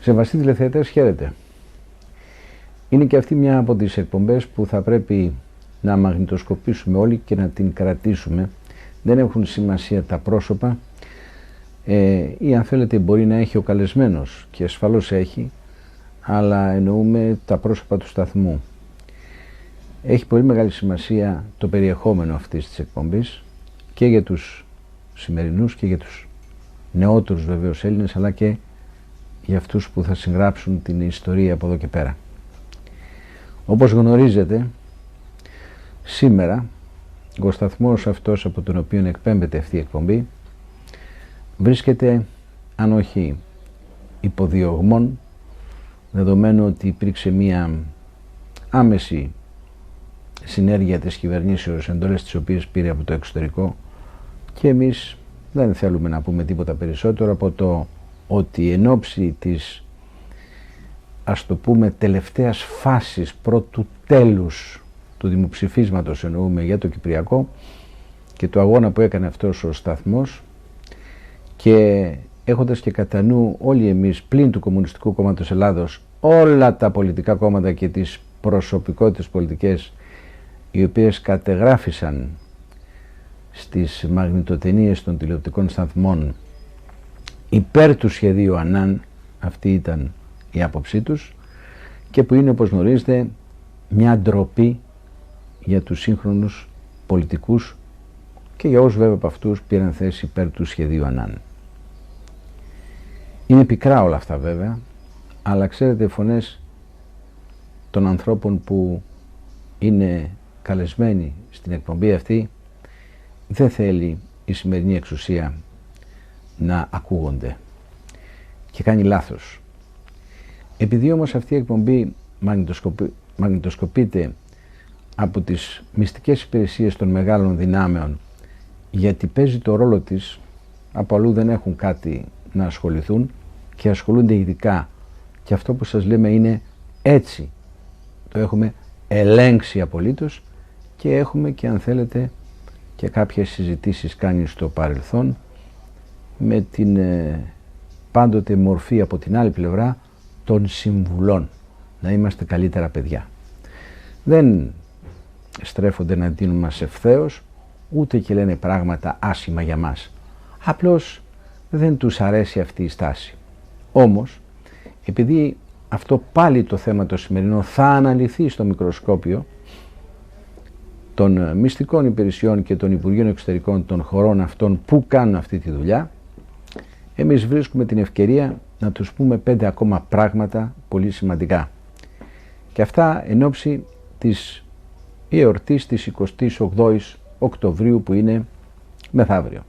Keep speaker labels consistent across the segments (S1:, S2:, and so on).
S1: Σεβαστοί τηλεθεατές, χαίρετε. Είναι και αυτή μια από τις εκπομπές που θα πρέπει να μαγνητοσκοπήσουμε όλοι και να την κρατήσουμε. Δεν έχουν σημασία τα πρόσωπα ή αν θέλετε μπορεί να έχει ο καλεσμένος, και ασφαλώς έχει, αλλά εννοούμε τα πρόσωπα του σταθμού. Έχει πολύ μεγάλη σημασία το περιεχόμενο αυτής της εκπομπής και για τους σημερινούς και για τους νεότερους βεβαίως Έλληνες, αλλά και για αυτούς που θα συγγράψουν την ιστορία από εδώ και πέρα. Όπως γνωρίζετε, σήμερα ο σταθμός αυτός από τον οποίο εκπέμπεται αυτή η εκπομπή βρίσκεται, αν όχι υποδιωγμών, δεδομένου ότι υπήρξε μία άμεση συνέργεια της κυβερνήσεως, εντολές τις οποίες πήρε από το εξωτερικό, και εμείς δεν θέλουμε να πούμε τίποτα περισσότερο από το ότι εν ώψη της, ας το πούμε, τελευταίας φάσης πρώτου τέλους του δημοψηφίσματος, εννοούμε για το Κυπριακό, και του αγώνα που έκανε αυτός ο σταθμός, και έχοντας και κατά νου όλοι εμείς πλην του Κομμουνιστικού Κόμματος Ελλάδος όλα τα πολιτικά κόμματα και τις προσωπικότητες πολιτικές οι οποίες κατεγράφησαν στις μαγνητοτενίες των τηλεοπτικών σταθμών υπέρ του σχεδίου Ανάν, αυτή ήταν η άποψή τους, και που είναι, όπως γνωρίζετε, μια ντροπή για τους σύγχρονους πολιτικούς και για όσους βέβαια από αυτούς πήραν θέση υπέρ του σχεδίου Ανάν. Είναι πικρά όλα αυτά βέβαια, αλλά ξέρετε, οι φωνές των ανθρώπων που είναι καλεσμένοι στην εκπομπή αυτή δεν θέλει η σημερινή εξουσία να ακούγονται, και κάνει λάθος. Επειδή όμως αυτή η εκπομπή μαγνητοσκοπείται από τις μυστικές υπηρεσίες των μεγάλων δυνάμεων, γιατί παίζει το ρόλο της, από αλλού δεν έχουν κάτι να ασχοληθούν και ασχολούνται ειδικά, και αυτό που σας λέμε είναι έτσι, το έχουμε ελέγξει απολύτως, και έχουμε και, αν θέλετε, και κάποιες συζητήσεις κάνει στο παρελθόν με την πάντοτε μορφή από την άλλη πλευρά των συμβουλών, να είμαστε καλύτερα παιδιά. Δεν στρέφονται εναντίον μας ευθέως, ούτε και λένε πράγματα άσχημα για μας. Απλώς δεν τους αρέσει αυτή η στάση. Όμως, επειδή αυτό πάλι το θέμα το σημερινό θα αναλυθεί στο μικροσκόπιο των μυστικών υπηρεσιών και των Υπουργείων Εξωτερικών των χωρών αυτών που κάνουν αυτή τη δουλειά, εμείς βρίσκουμε την ευκαιρία να τους πούμε 5 ακόμα πράγματα πολύ σημαντικά. Και αυτά εν ώψη της εορτής της 28ης Οκτωβρίου, που είναι μεθαύριο.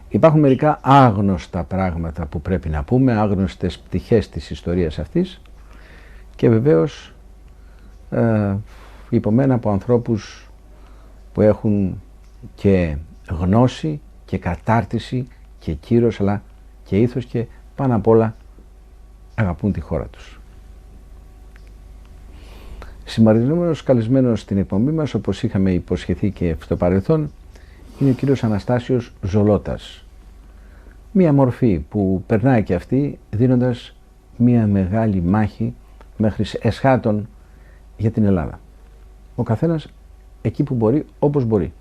S1: Υπάρχουν μερικά άγνωστα πράγματα που πρέπει να πούμε, άγνωστες πτυχές της ιστορίας αυτής, και βεβαίως υπομένα από ανθρώπους που έχουν και γνώση και κατάρτιση και κύρος, αλλά και ήθος, και πάνω απ' όλα αγαπούν τη χώρα τους. Σημερινός καλεσμένος στην εκπομπή μας, όπως είχαμε υποσχεθεί και στο παρελθόν, είναι ο κύριος Αναστάσιος Ζολότας. Μία μορφή που περνάει και αυτή δίνοντας μία μεγάλη μάχη μέχρι εσχάτων για την Ελλάδα. Ο καθένας εκεί που μπορεί, όπως μπορεί.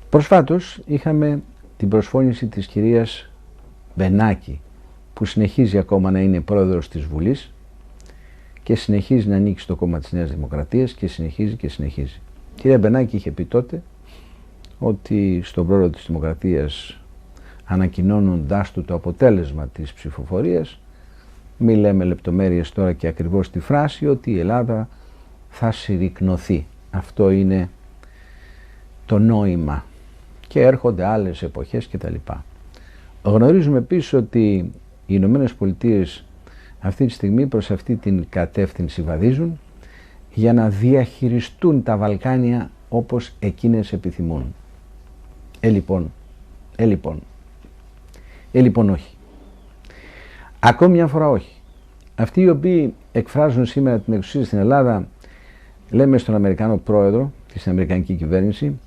S1: Προσφάτως είχαμε την προσφώνηση της κυρίας Μπενάκη, που συνεχίζει ακόμα να είναι πρόεδρος της Βουλής και συνεχίζει να ανήκει στο κόμμα της Νέας Δημοκρατίας, και συνεχίζει και συνεχίζει. Η κυρία Μπενάκη είχε πει τότε ότι στον πρόεδρο της Δημοκρατίας, ανακοινώνοντάς του το αποτέλεσμα της ψηφοφορίας, μη λέμε λεπτομέρειες τώρα και ακριβώς τη φράση, ότι η Ελλάδα θα συρρικνωθεί. Αυτό είναι το νόημα, και έρχονται άλλες εποχές κτλ. Γνωρίζουμε επίσης ότι οι Ηνωμένες Πολιτείες αυτή τη στιγμή προς αυτή την κατεύθυνση βαδίζουν για να διαχειριστούν τα Βαλκάνια όπως εκείνες επιθυμούν. Λοιπόν όχι. Ακόμη μια φορά όχι. Αυτοί οι οποίοι εκφράζουν σήμερα την εξουσία στην Ελλάδα, λέμε στον Αμερικανό πρόεδρο και στην Αμερικανική κυβέρνηση,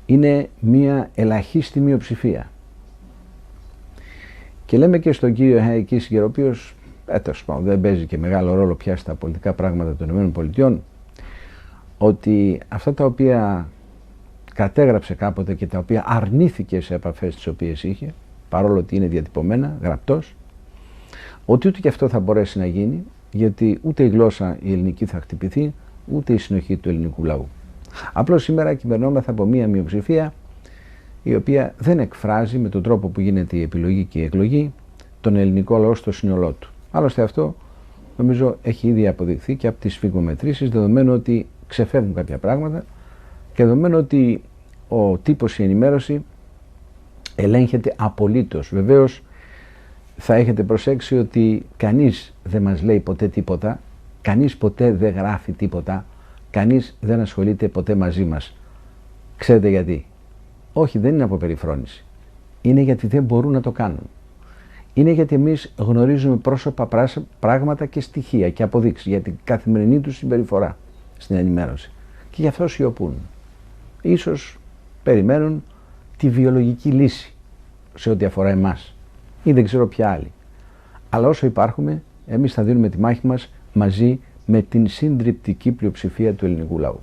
S1: είναι μια ελαχίστη μειοψηφία. Και λέμε και στον κύριο Κίσιγκερ, ο οποίος δεν παίζει και μεγάλο ρόλο πια στα πολιτικά πράγματα των ΗΠΑ, ότι αυτά τα οποία κατέγραψε κάποτε και τα οποία αρνήθηκε σε επαφές τις οποίες είχε, παρόλο ότι είναι διατυπωμένα, γραπτός, ότι ούτε και αυτό θα μπορέσει να γίνει, γιατί ούτε η γλώσσα η ελληνική θα χτυπηθεί, ούτε η συνοχή του ελληνικού λαού. Απλώς σήμερα κυβερνόμεθα από μία μειοψηφία η οποία δεν εκφράζει με τον τρόπο που γίνεται η επιλογή και η εκλογή τον ελληνικό λαό στο σύνολό του. Άλλωστε αυτό νομίζω έχει ήδη αποδειχθεί και από τις σφιγμομετρήσεις, δεδομένου ότι ξεφεύγουν κάποια πράγματα και δεδομένου ότι ο τύπος, η ενημέρωση ελέγχεται απολύτως. Βεβαίως θα έχετε προσέξει ότι κανείς δεν μας λέει ποτέ τίποτα, κανείς ποτέ δεν γράφει τίποτα, κανείς δεν ασχολείται ποτέ μαζί μας. Ξέρετε γιατί? Όχι, δεν είναι από περιφρόνηση. Είναι γιατί δεν μπορούν να το κάνουν. Είναι γιατί εμείς γνωρίζουμε πρόσωπα, πράγματα και στοιχεία και αποδείξεις για την καθημερινή τους συμπεριφορά στην ενημέρωση. Και γι' αυτό σιωπούν. Ίσως περιμένουν τη βιολογική λύση σε ό,τι αφορά εμάς ή δεν ξέρω ποια άλλη. Αλλά όσο υπάρχουμε, εμείς θα δίνουμε τη μάχη μας μαζί με την συντριπτική πλειοψηφία του ελληνικού λαού.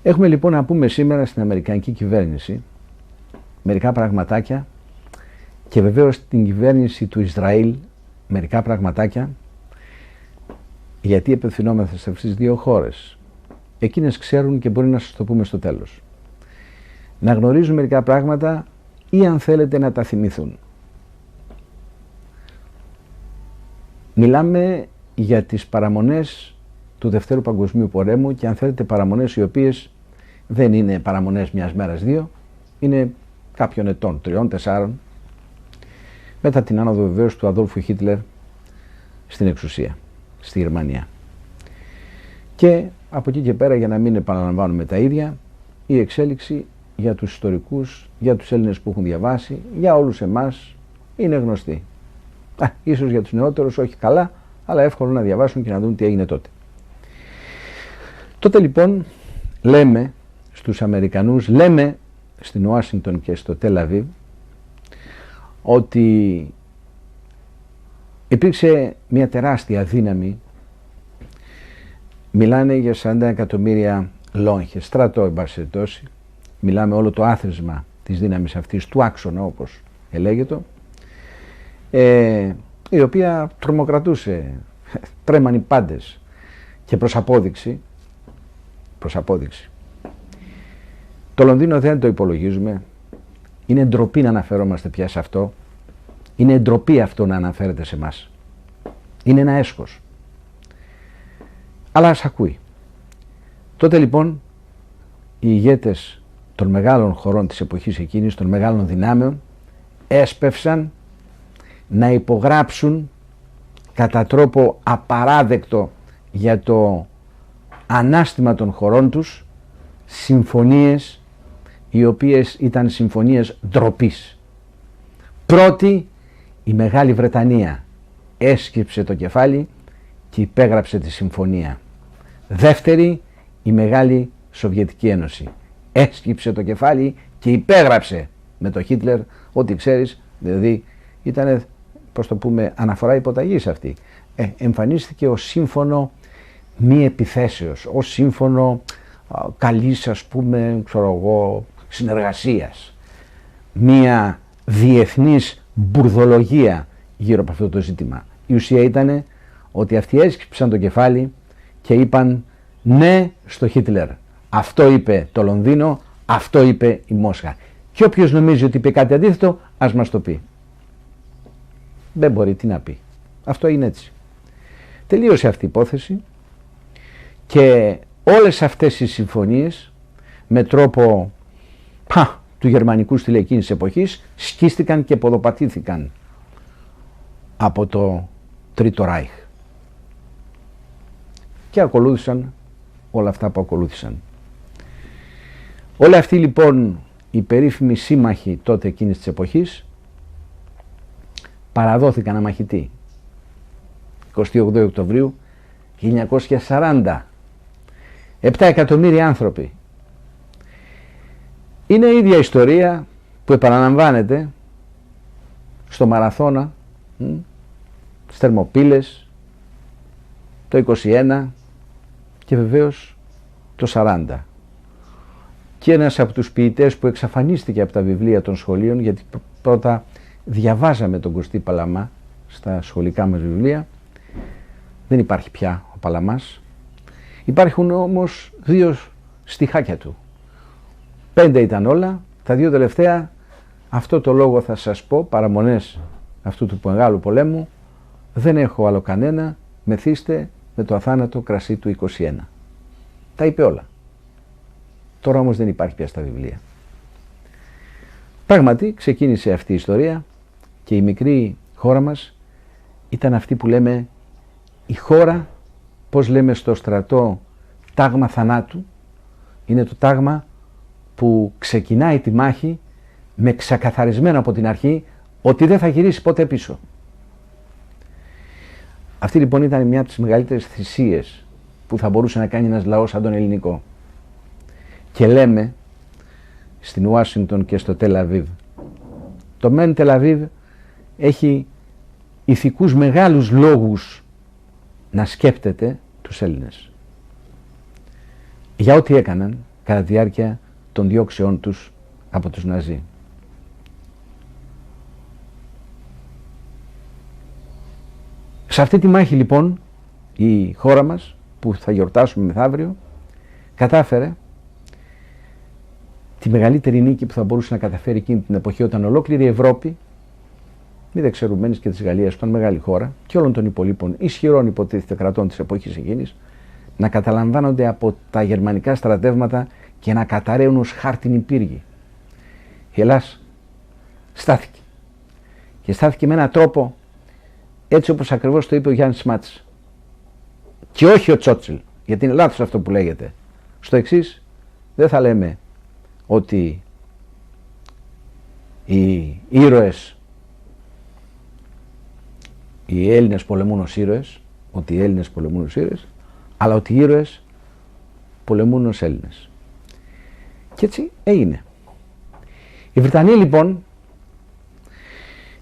S1: Έχουμε λοιπόν να πούμε σήμερα στην αμερικανική κυβέρνηση μερικά πραγματάκια και βεβαίως στην κυβέρνηση του Ισραήλ μερικά πραγματάκια, γιατί απευθυνόμεθα σε αυτές τις δύο χώρες. Εκείνες ξέρουν και μπορεί να σας το πούμε στο τέλος. Να γνωρίζουν μερικά πράγματα ή αν θέλετε να τα θυμηθούν. Μιλάμε για τις παραμονές του Δευτέρου Παγκοσμίου Πολέμου και αν θέλετε παραμονές οι οποίες δεν είναι παραμονές μιας μέρας δύο, είναι κάποιων ετών, 3-4, μετά την άνοδο βεβαίως του Αδόλφου Χίτλερ στην εξουσία, στη Γερμανία. Και από εκεί και πέρα, για να μην επαναλαμβάνουμε τα ίδια, η εξέλιξη για τους ιστορικούς, για τους Έλληνες που έχουν διαβάσει, για όλους εμάς είναι γνωστή. Ίσως για τους νεότερους όχι καλά, αλλά εύκολο να διαβάσουν και να δουν τι έγινε τότε. Τότε λοιπόν λέμε στους Αμερικανούς, λέμε στην Ουάσιγκτον και στο Τελ Αβίβ ότι υπήρξε μια τεράστια δύναμη, μιλάνε για 40 εκατομμύρια λόγχες, στρατό εν πάση περιπτώσει, μιλάμε όλο το άθροισμα της δύναμης αυτής, του άξονα όπως ελέγεται, η οποία τρομοκρατούσε, τρέμαν οι πάντες και προς απόδειξη, το Λονδίνο δεν το υπολογίζουμε, είναι ντροπή να αναφερόμαστε πια σε αυτό, είναι ντροπή αυτό να αναφέρεται σε εμάς, είναι ένα έσχος, αλλά ας ακούει. Τότε λοιπόν οι ηγέτες των μεγάλων χωρών της εποχής εκείνης, των μεγάλων δυνάμεων, έσπευσαν να υπογράψουν κατά τρόπο απαράδεκτο για το ανάστημα των χωρών τους συμφωνίες οι οποίες ήταν συμφωνίες ντροπής. Πρώτη, η Μεγάλη Βρετανία έσκυψε το κεφάλι και υπέγραψε τη συμφωνία. Δεύτερη, η Μεγάλη Σοβιετική Ένωση έσκυψε το κεφάλι και υπέγραψε με το Χίτλερ, ό,τι ξέρεις, δηλαδή ήταν, πώς το πούμε, αναφορά υποταγής αυτή. Εμφανίστηκε ως σύμφωνο μη επιθέσεως, ως σύμφωνο καλής, ας πούμε, συνεργασίας. Μία διεθνής μπουρδολογία γύρω από αυτό το ζήτημα. Η ουσία ήταν ότι αυτοί έσκυψαν το κεφάλι και είπαν ναι στο Χίτλερ. Αυτό είπε το Λονδίνο, αυτό είπε η Μόσχα. Και όποιος νομίζει ότι είπε κάτι αντίθετο, ας μας το πει. Δεν μπορεί, τι να πει. Αυτό είναι έτσι. Τελείωσε αυτή η υπόθεση και όλες αυτές οι συμφωνίες με τρόπο του γερμανικού στυλ εκείνης της εποχής σκίστηκαν και ποδοπατήθηκαν από το Τρίτο Ράιχ. Και ακολούθησαν όλα αυτά που ακολούθησαν. Όλοι αυτοί λοιπόν οι περίφημοι σύμμαχοι τότε εκείνης της εποχής παραδόθηκαν αμαχητοί 28 Οκτωβρίου 1940. 7 εκατομμύρια άνθρωποι. Είναι η ίδια ιστορία που επαναλαμβάνεται στο Μαραθώνα, στις Θερμοπύλες, το 21 και βεβαίως το 40. Και ένας από τους ποιητές που εξαφανίστηκε από τα βιβλία των σχολείων, γιατί πρώτα διαβάζαμε τον Κωστή Παλαμά στα σχολικά μας βιβλία, δεν υπάρχει πια ο Παλαμάς. Υπάρχουν όμως 2 στιχάκια του. 5 ήταν όλα, τα 2 τελευταία, αυτό το λόγο θα σας πω, παραμονές αυτού του μεγάλου πολέμου, δεν έχω άλλο κανένα, μεθύστε με το αθάνατο κρασί του 21. Τα είπε όλα. Τώρα όμως δεν υπάρχει πια στα βιβλία. Πράγματι ξεκίνησε αυτή η ιστορία και η μικρή χώρα μας ήταν αυτή που λέμε η χώρα, πώς λέμε στο στρατό, τάγμα θανάτου. Είναι το τάγμα που ξεκινάει τη μάχη με ξεκαθαρισμένο από την αρχή ότι δεν θα γυρίσει ποτέ πίσω. Αυτή λοιπόν ήταν μια από τις μεγαλύτερες θυσίες που θα μπορούσε να κάνει ένας λαός σαν τον ελληνικό. Και λέμε στην Ουάσιγκτον και στο Τελ-Αβίβ. Το μεν Τελ-Αβίβ έχει ηθικούς μεγάλους λόγους να σκέπτεται τους Έλληνες για ό,τι έκαναν κατά τη διάρκεια των διώξεών τους από τους Ναζί. Σε αυτή τη μάχη λοιπόν η χώρα μας που θα γιορτάσουμε μεθαύριο κατάφερε τη μεγαλύτερη νίκη που θα μπορούσε να καταφέρει εκείνη την εποχή, όταν ολόκληρη η Ευρώπη, μη δεξαιρουμένης και της Γαλλίας που ήταν μεγάλη χώρα, και όλων των υπολείπων ισχυρών υποτίθεται κρατών της εποχής εκείνης, να καταλαμβάνονται από τα γερμανικά στρατεύματα και να καταραίουν ως χάρτινοι πύργοι. Η Ελλάς στάθηκε. Και στάθηκε με έναν τρόπο έτσι όπως ακριβώς το είπε ο Γιάννης Μάτς. Και όχι ο Τσότσιλ, γιατί είναι λάθος αυτό που λέγεται. Στο εξής, δεν θα λέμε ότι οι ήρωες, οι Έλληνες πολεμούν ως ήρωες, ότι οι Έλληνες πολεμούν ως ήρωες, αλλά ότι οι ήρωες πολεμούν ως Έλληνες. Και έτσι έγινε. Οι Βρετανοί λοιπόν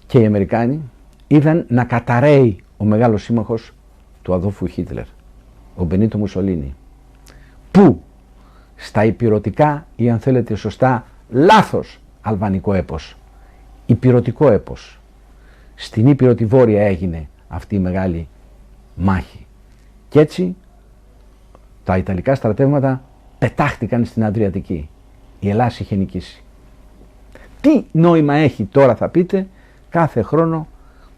S1: και οι Αμερικάνοι είδαν να καταραίει ο μεγάλος σύμμαχος του Αδόλφου Χίτλερ, ο Μπενίτο Μουσολίνι, που στα ηπειρωτικά ή αν θέλετε σωστά λάθος αλβανικό έπος, ηπειρωτικό έπος, στην Ήπειρο τη Βόρεια έγινε αυτή η μεγάλη μάχη. Και έτσι τα Ιταλικά στρατεύματα πετάχτηκαν στην Αδριατική. Η Ελλάς είχε νικήσει. Τι νόημα έχει τώρα, θα πείτε, κάθε χρόνο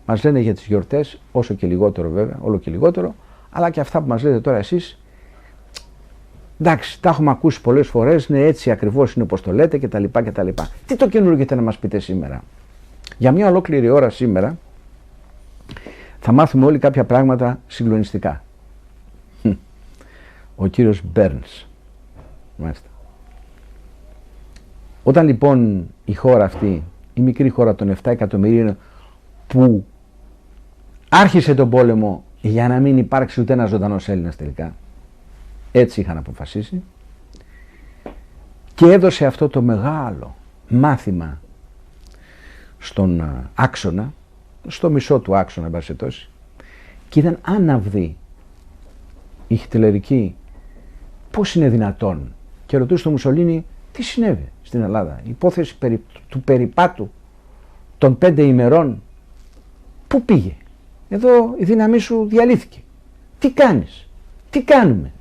S1: μας λένε για τις γιορτές, όσο και λιγότερο βέβαια, όλο και λιγότερο, αλλά και αυτά που μας λέτε τώρα εσείς, εντάξει, τα έχουμε ακούσει πολλές φορές, ναι, έτσι ακριβώς είναι όπως το λέτε κτλ. Τι το καινούργιο έχετε να μας πείτε σήμερα? Για μια ολόκληρη ώρα σήμερα θα μάθουμε όλοι κάποια πράγματα συγκλονιστικά. Ο κύριος Μπέρνς. Μάλιστα. Όταν λοιπόν η χώρα αυτή, η μικρή χώρα των 7 εκατομμυρίων που άρχισε τον πόλεμο για να μην υπάρξει ούτε ένας ζωντανός Έλληνας τελικά, έτσι είχαν αποφασίσει, και έδωσε αυτό το μεγάλο μάθημα στον άξονα, στο μισό του άξονα εν πάση περιπτώσει, και ήταν άναυδη η χιτλερική, πώς είναι δυνατόν, και ρωτούσε τον Μουσολίνι τι συνέβη στην Ελλάδα, η υπόθεση του περιπάτου των 5 ημερών, πού πήγε? Εδώ η δύναμή σου διαλύθηκε. Τι κάνεις? Τι κάνουμε?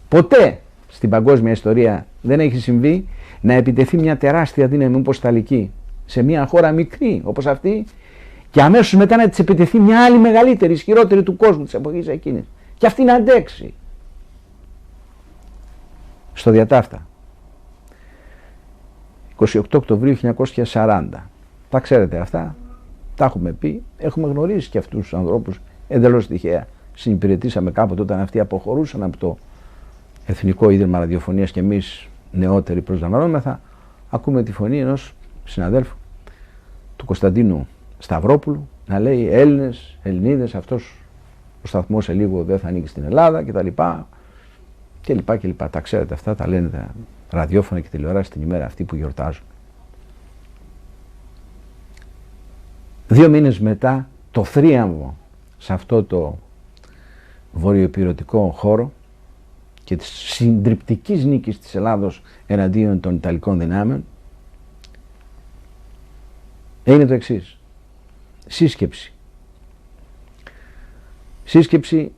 S1: Ποτέ στην παγκόσμια ιστορία δεν έχει συμβεί να επιτεθεί μια τεράστια δύναμη όπως η Ιταλική σε μια χώρα μικρή όπως αυτή και αμέσως μετά να της επιτεθεί μια άλλη μεγαλύτερη, ισχυρότερη του κόσμου της εποχής εκείνης. Και αυτή να αντέξει. Στο διατάφτα. 28 Οκτωβρίου 1940. Τα ξέρετε αυτά. Τα έχουμε πει. Έχουμε γνωρίσει και αυτούς τους ανθρώπους εντελώς τυχαία. Συνυπηρετήσαμε κάποτε όταν αυτοί αποχωρούσαν από το Εθνικό Ίδρυμα Ραδιοφωνίας και εμείς νεότεροι προσλαμβανόμεθα. Ακούμε τη φωνή ενός συναδέλφου του Κωνσταντίνου Σταυρόπουλου να λέει Έλληνες, Ελληνίδες, αυτός ο σταθμός σε λίγο δεν θα ανήκει στην Ελλάδα κτλ. Τα ξέρετε αυτά, τα λένε τα ραδιόφωνα και τηλεοράσεις την ημέρα αυτή που γιορτάζουν. 2 μήνες μετά το θρίαμβο σε αυτό το βορειοϊπειρωτικό χώρο και της συντριπτικής νίκης της Ελλάδος εναντίον των Ιταλικών δυνάμεων, είναι το εξής. Σύσκεψη. Σύσκεψη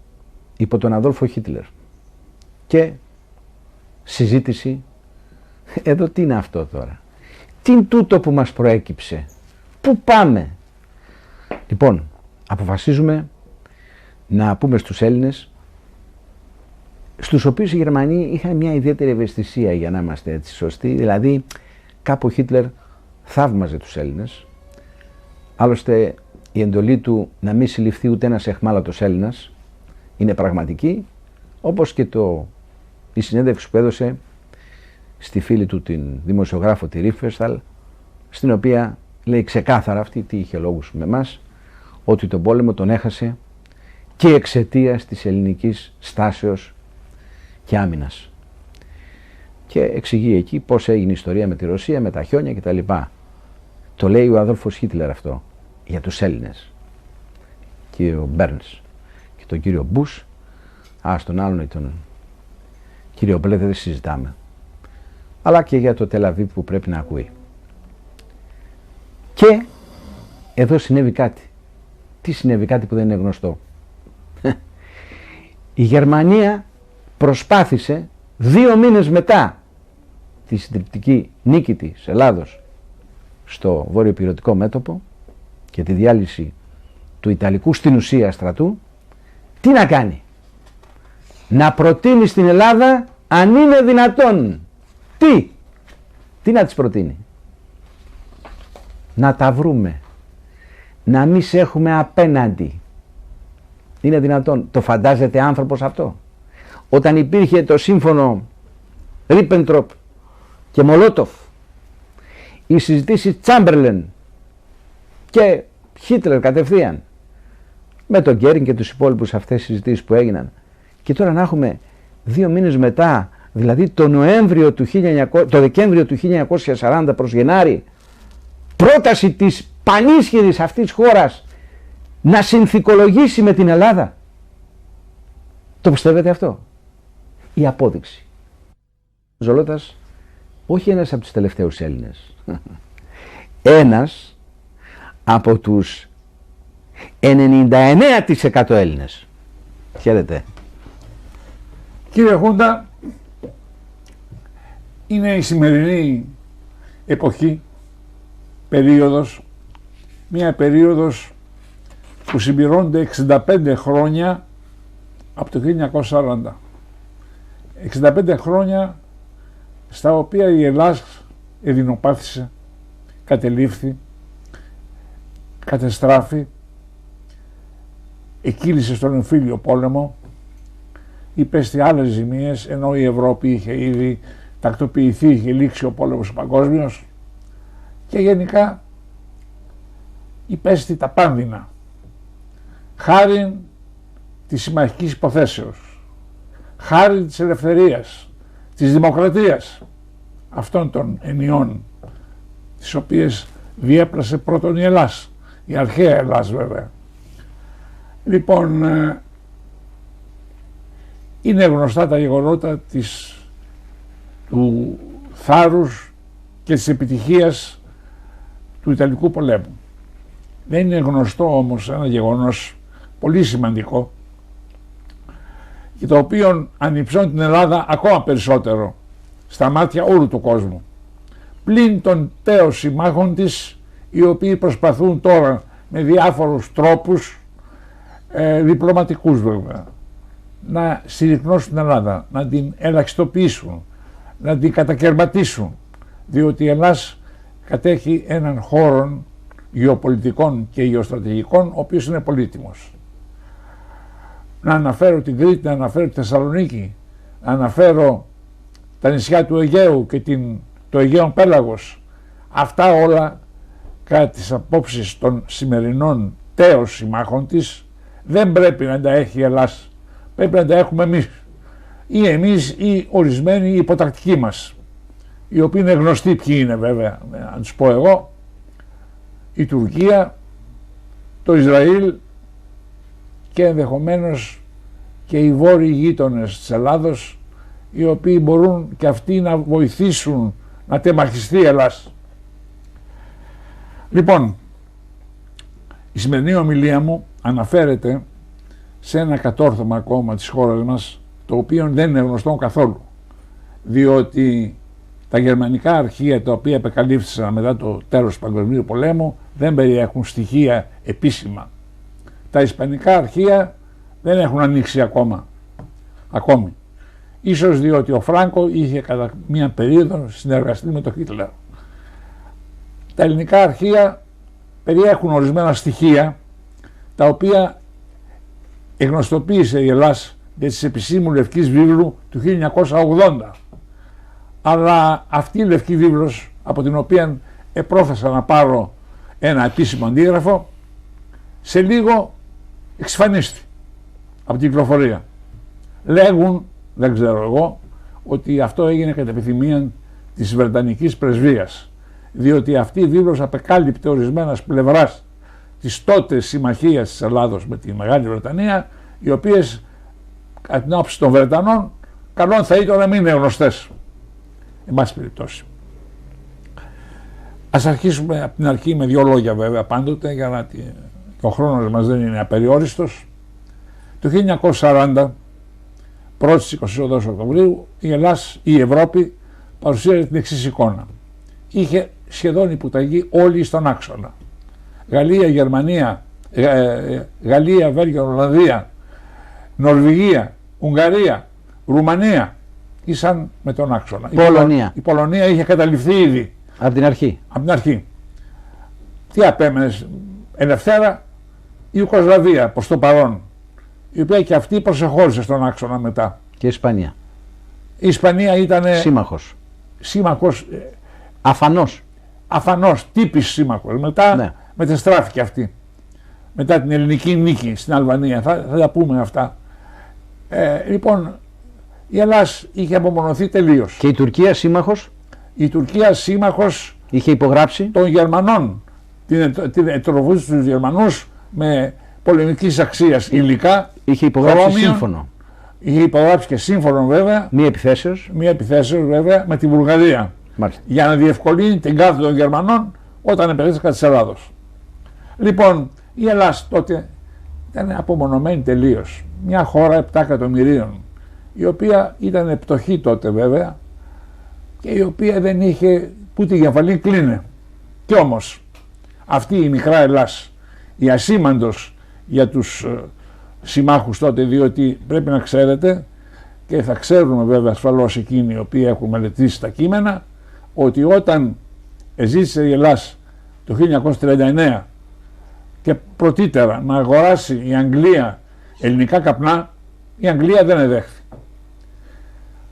S1: υπό τον Αδόλφο Χίτλερ και συζήτηση. Εδώ τι είναι αυτό τώρα? Τι είναι τούτο που μας προέκυψε? Πού πάμε? Λοιπόν, αποφασίζουμε να πούμε στους Έλληνες, στους οποίους οι Γερμανοί είχαν μια ιδιαίτερη ευαισθησία, για να είμαστε έτσι σωστοί, δηλαδή κάπου ο Χίτλερ θαύμαζε τους Έλληνες. Άλλωστε η εντολή του να μην συλληφθεί ούτε ένας αιχμάλωτος Έλληνας είναι πραγματική, όπως και η συνέντευξη που έδωσε στη φίλη του την δημοσιογράφο τη Ρίφερσταλ, στην οποία λέει ξεκάθαρα, αυτή τι είχε λόγους με εμάς, ότι τον πόλεμο τον έχασε και εξαιτίας της ελληνικής στάσεως και άμυνας. Και εξηγεί εκεί πώς έγινε η ιστορία με τη Ρωσία, με τα χιόνια κτλ. Το λέει ο Αδόλφος Χίτλερ αυτό για τους Έλληνες. Κύριο Μπέρνς και τον κύριο Μπούς, τον άλλον ή τον κύριο Μπλέτε δεν συζητάμε. Αλλά και για το Τελαβίβ που πρέπει να ακούει. Και εδώ συνέβη κάτι. Τι συνέβη? Κάτι που δεν είναι γνωστό. Η Γερμανία προσπάθησε 2 μήνες μετά τη συντριπτική νίκη της Ελλάδος στο βορειοϊπειρωτικό μέτωπο και τη διάλυση του Ιταλικού στην ουσία στρατού, τι να κάνει? Να προτείνει στην Ελλάδα, αν είναι δυνατόν. Τι να της προτείνει? Να τα βρούμε. Να μη σε έχουμε απέναντι. Είναι δυνατόν? Το φαντάζεται άνθρωπος αυτό? Όταν υπήρχε το σύμφωνο Ρίπεντροπ και Μολότοφ, οι συζητήσεις Τσάμπερλεν και Χίτλερ κατευθείαν με τον Γκέρινγκ και τους υπόλοιπους, αυτές τις συζητήσεις που έγιναν, και τώρα να έχουμε 2 μήνες μετά, δηλαδή το Δεκέμβριο του 1940 προς Γενάρη, πρόταση της πανίσχυρης αυτής χώρας να συνθηκολογήσει με την Ελλάδα. Το πιστεύετε αυτό? Η απόδειξη. Ζολώτας, όχι ένας από τους τελευταίους Έλληνες, ένας από τους 99% Έλληνες. Χαίρετε.
S2: Κύριε Χούντα, είναι η σημερινή εποχή, περίοδος, μια περίοδος που συμπληρώνονται 65 χρόνια από το 1940. 65 χρόνια στα οποία η Ελλάδα εδεινοπάθησε, κατελήφθη, κατεστράφη, εκκύλησε στον εμφύλιο πόλεμο, υπέστη άλλες ζημίες, ενώ η Ευρώπη είχε ήδη τακτοποιηθεί, είχε λήξει ο πόλεμος ο παγκόσμιος, και γενικά υπέστη τα πάνδυνα, χάρη της συμμαχικής υποθέσεως, χάρη της ελευθερίας, της δημοκρατίας, αυτών των ενιών, τις οποίες διέπρασε πρώτον η Ελλάς, η αρχαία Ελλάς βέβαια. Λοιπόν, είναι γνωστά τα γεγονότα του θάρρους και της επιτυχίας του Ιταλικού πολέμου. Δεν είναι γνωστό όμως ένα γεγονός πολύ σημαντικό και το οποίο ανυψώνει την Ελλάδα ακόμα περισσότερο στα μάτια όλου του κόσμου, πλην των τέως συμμάχων της, οι οποίοι προσπαθούν τώρα με διάφορους τρόπους, διπλωματικούς βέβαια, να συρρυκνώσουν την Ελλάδα, να την ελαχιστοποιήσουν, να την κατακαιρματίσουν, διότι η Ελλάδα κατέχει έναν χώρο γεωπολιτικών και γεωστρατηγικών, ο οποίος είναι πολύτιμος. Να αναφέρω την Κρήτη, να αναφέρω τη Θεσσαλονίκη, να αναφέρω τα νησιά του Αιγαίου και το Αιγαίον Πέλαγος. Αυτά όλα, κατά τις απόψεις των σημερινών τέως συμμάχων της, δεν πρέπει να τα έχει η Ελλάδα. Πρέπει να τα έχουμε εμείς. Ή εμείς ή ορισμένοι υποτακτικοί μας, οι οποίοι είναι γνωστοί ποιοι είναι βέβαια, να τους πω εγώ: η Τουρκία, το Ισραήλ και ενδεχομένως και οι βόρειοι γείτονες της Ελλάδος, οι οποίοι μπορούν και αυτοί να βοηθήσουν να τεμαχιστεί η Ελλάς. Λοιπόν, η σημερινή ομιλία μου αναφέρεται σε ένα κατόρθωμα ακόμα της χώρας μας, το οποίο δεν είναι γνωστό καθόλου, διότι τα γερμανικά αρχεία τα οποία επεκαλύφθησαν μετά το τέλος του Παγκοσμίου Πολέμου δεν περιέχουν στοιχεία επίσημα. Τα ισπανικά αρχεία δεν έχουν ανοίξει ακόμη. Ίσως διότι ο Φράνκο είχε κατά μία περίοδο συνεργαστεί με τον Χίτλερ. Τα ελληνικά αρχεία περιέχουν ορισμένα στοιχεία τα οποία εγνωστοποίησε η Ελλάς για της επισήμου Λευκής Βίβλου του 1980. Αλλά αυτή η Λευκή Βίβλος, από την οποία επρόθεσα να πάρω ένα επίσημο αντίγραφο, σε λίγο εξυφανίστη από την κυκλοφορία. Λέγουν, δεν ξέρω εγώ, ότι αυτό έγινε κατά επιθυμία της Βρετανικής Πρεσβείας, διότι αυτή η βίβλος απεκάλυπτε ορισμένας πλευράς της τότε συμμαχίας της Ελλάδος με τη Μεγάλη Βρετανία, οι οποίες κατά την άποψη των Βρετανών καλό θα ήταν να μην είναι γνωστές. Εν πάση περιπτώσει. Ας αρχίσουμε από την αρχή με δύο λόγια βέβαια πάντοτε, για να ο χρόνος μας δεν είναι απεριόριστος. Το 1940, 1η 28 Οκτωβρίου, η Ευρώπη παρουσίαζε την εξής εικόνα. Είχε σχεδόν υποταγή όλοι στον άξονα. Γαλλία, Γερμανία, Γαλλία, Βέλγιο, Ολλανδία, Νορβηγία, Ουγγαρία, Ρουμανία ήσαν με τον άξονα.
S1: Πολωνία.
S2: Η Πολωνία είχε καταληφθεί ήδη.
S1: Από την αρχή.
S2: Από την αρχή. Τι απέμενε εν ευθέρα? Η Ιουγκοσλαβία προς το παρόν, η οποία και αυτή προσεχώρησε στον άξονα μετά.
S1: Και η Ισπανία.
S2: Η Ισπανία ήταν σύμμαχος. Αφανώς, τύπης σύμμαχος. Μετά μετεστράφηκε αυτή. Μετά την ελληνική νίκη στην Αλβανία. Θα τα πούμε αυτά. Λοιπόν, η Ελλάς είχε απομονωθεί τελείως.
S1: Και η Τουρκία σύμμαχος.
S2: Η Τουρκία σύμμαχος.
S1: Είχε υπογράψει.
S2: Των Γερμανών. Την ετροφούση στους Γερμανούς με πολεμικής αξίας υλικά.
S1: Είχε υπογράψει σύμφωνο.
S2: Είχε υπογράψει και σύμφωνο βέβαια.
S1: Μία επιθέσεως
S2: βέβαια με τη Βουλγαρία.
S1: Μάλιστα.
S2: Για να διευκολύνει την κάθοδο των Γερμανών όταν επέστρεψε της Ελλάδος. Λοιπόν, η Ελλάδα τότε ήταν απομονωμένη τελείως. Μια χώρα 7 εκατομμυρίων, η οποία ήταν πτωχή τότε βέβαια και η οποία δεν είχε που τη κεφαλή κλείνε. Κι όμως αυτή η μικρά Ελλάς, η ασήμαντος για τους συμμάχους τότε, διότι πρέπει να ξέρετε και θα ξέρουμε βέβαια ασφαλώς εκείνοι οι οποίοι έχουν μελετήσει τα κείμενα, ότι όταν ζήτησε η Ελλάς το 1939 και πρωτήτερα να αγοράσει η Αγγλία ελληνικά καπνά, η Αγγλία δεν εδέχθη.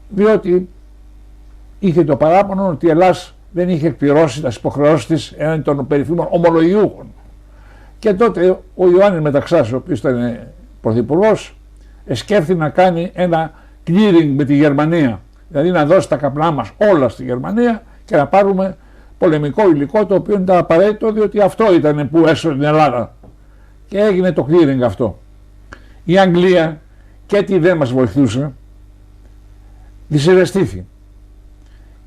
S2: Διότι είχε το παράπονο ότι η Ελλάς δεν είχε εκπληρώσει τις υποχρεώσεις της έναντι των περίφημων ομολογιούχων. Και τότε ο Ιωάννης Μεταξάς, ο οποίος ήταν πρωθυπουργός, σκέφτηκε να κάνει ένα clearing με τη Γερμανία. Δηλαδή να δώσει τα καπνά μας όλα στη Γερμανία και να πάρουμε πολεμικό υλικό, το οποίο ήταν απαραίτητο, διότι αυτό ήταν που έσωσε την Ελλάδα. Και έγινε το clearing αυτό. Η Αγγλία και τι δεν μας βοηθούσε, δυσαρεστήθη.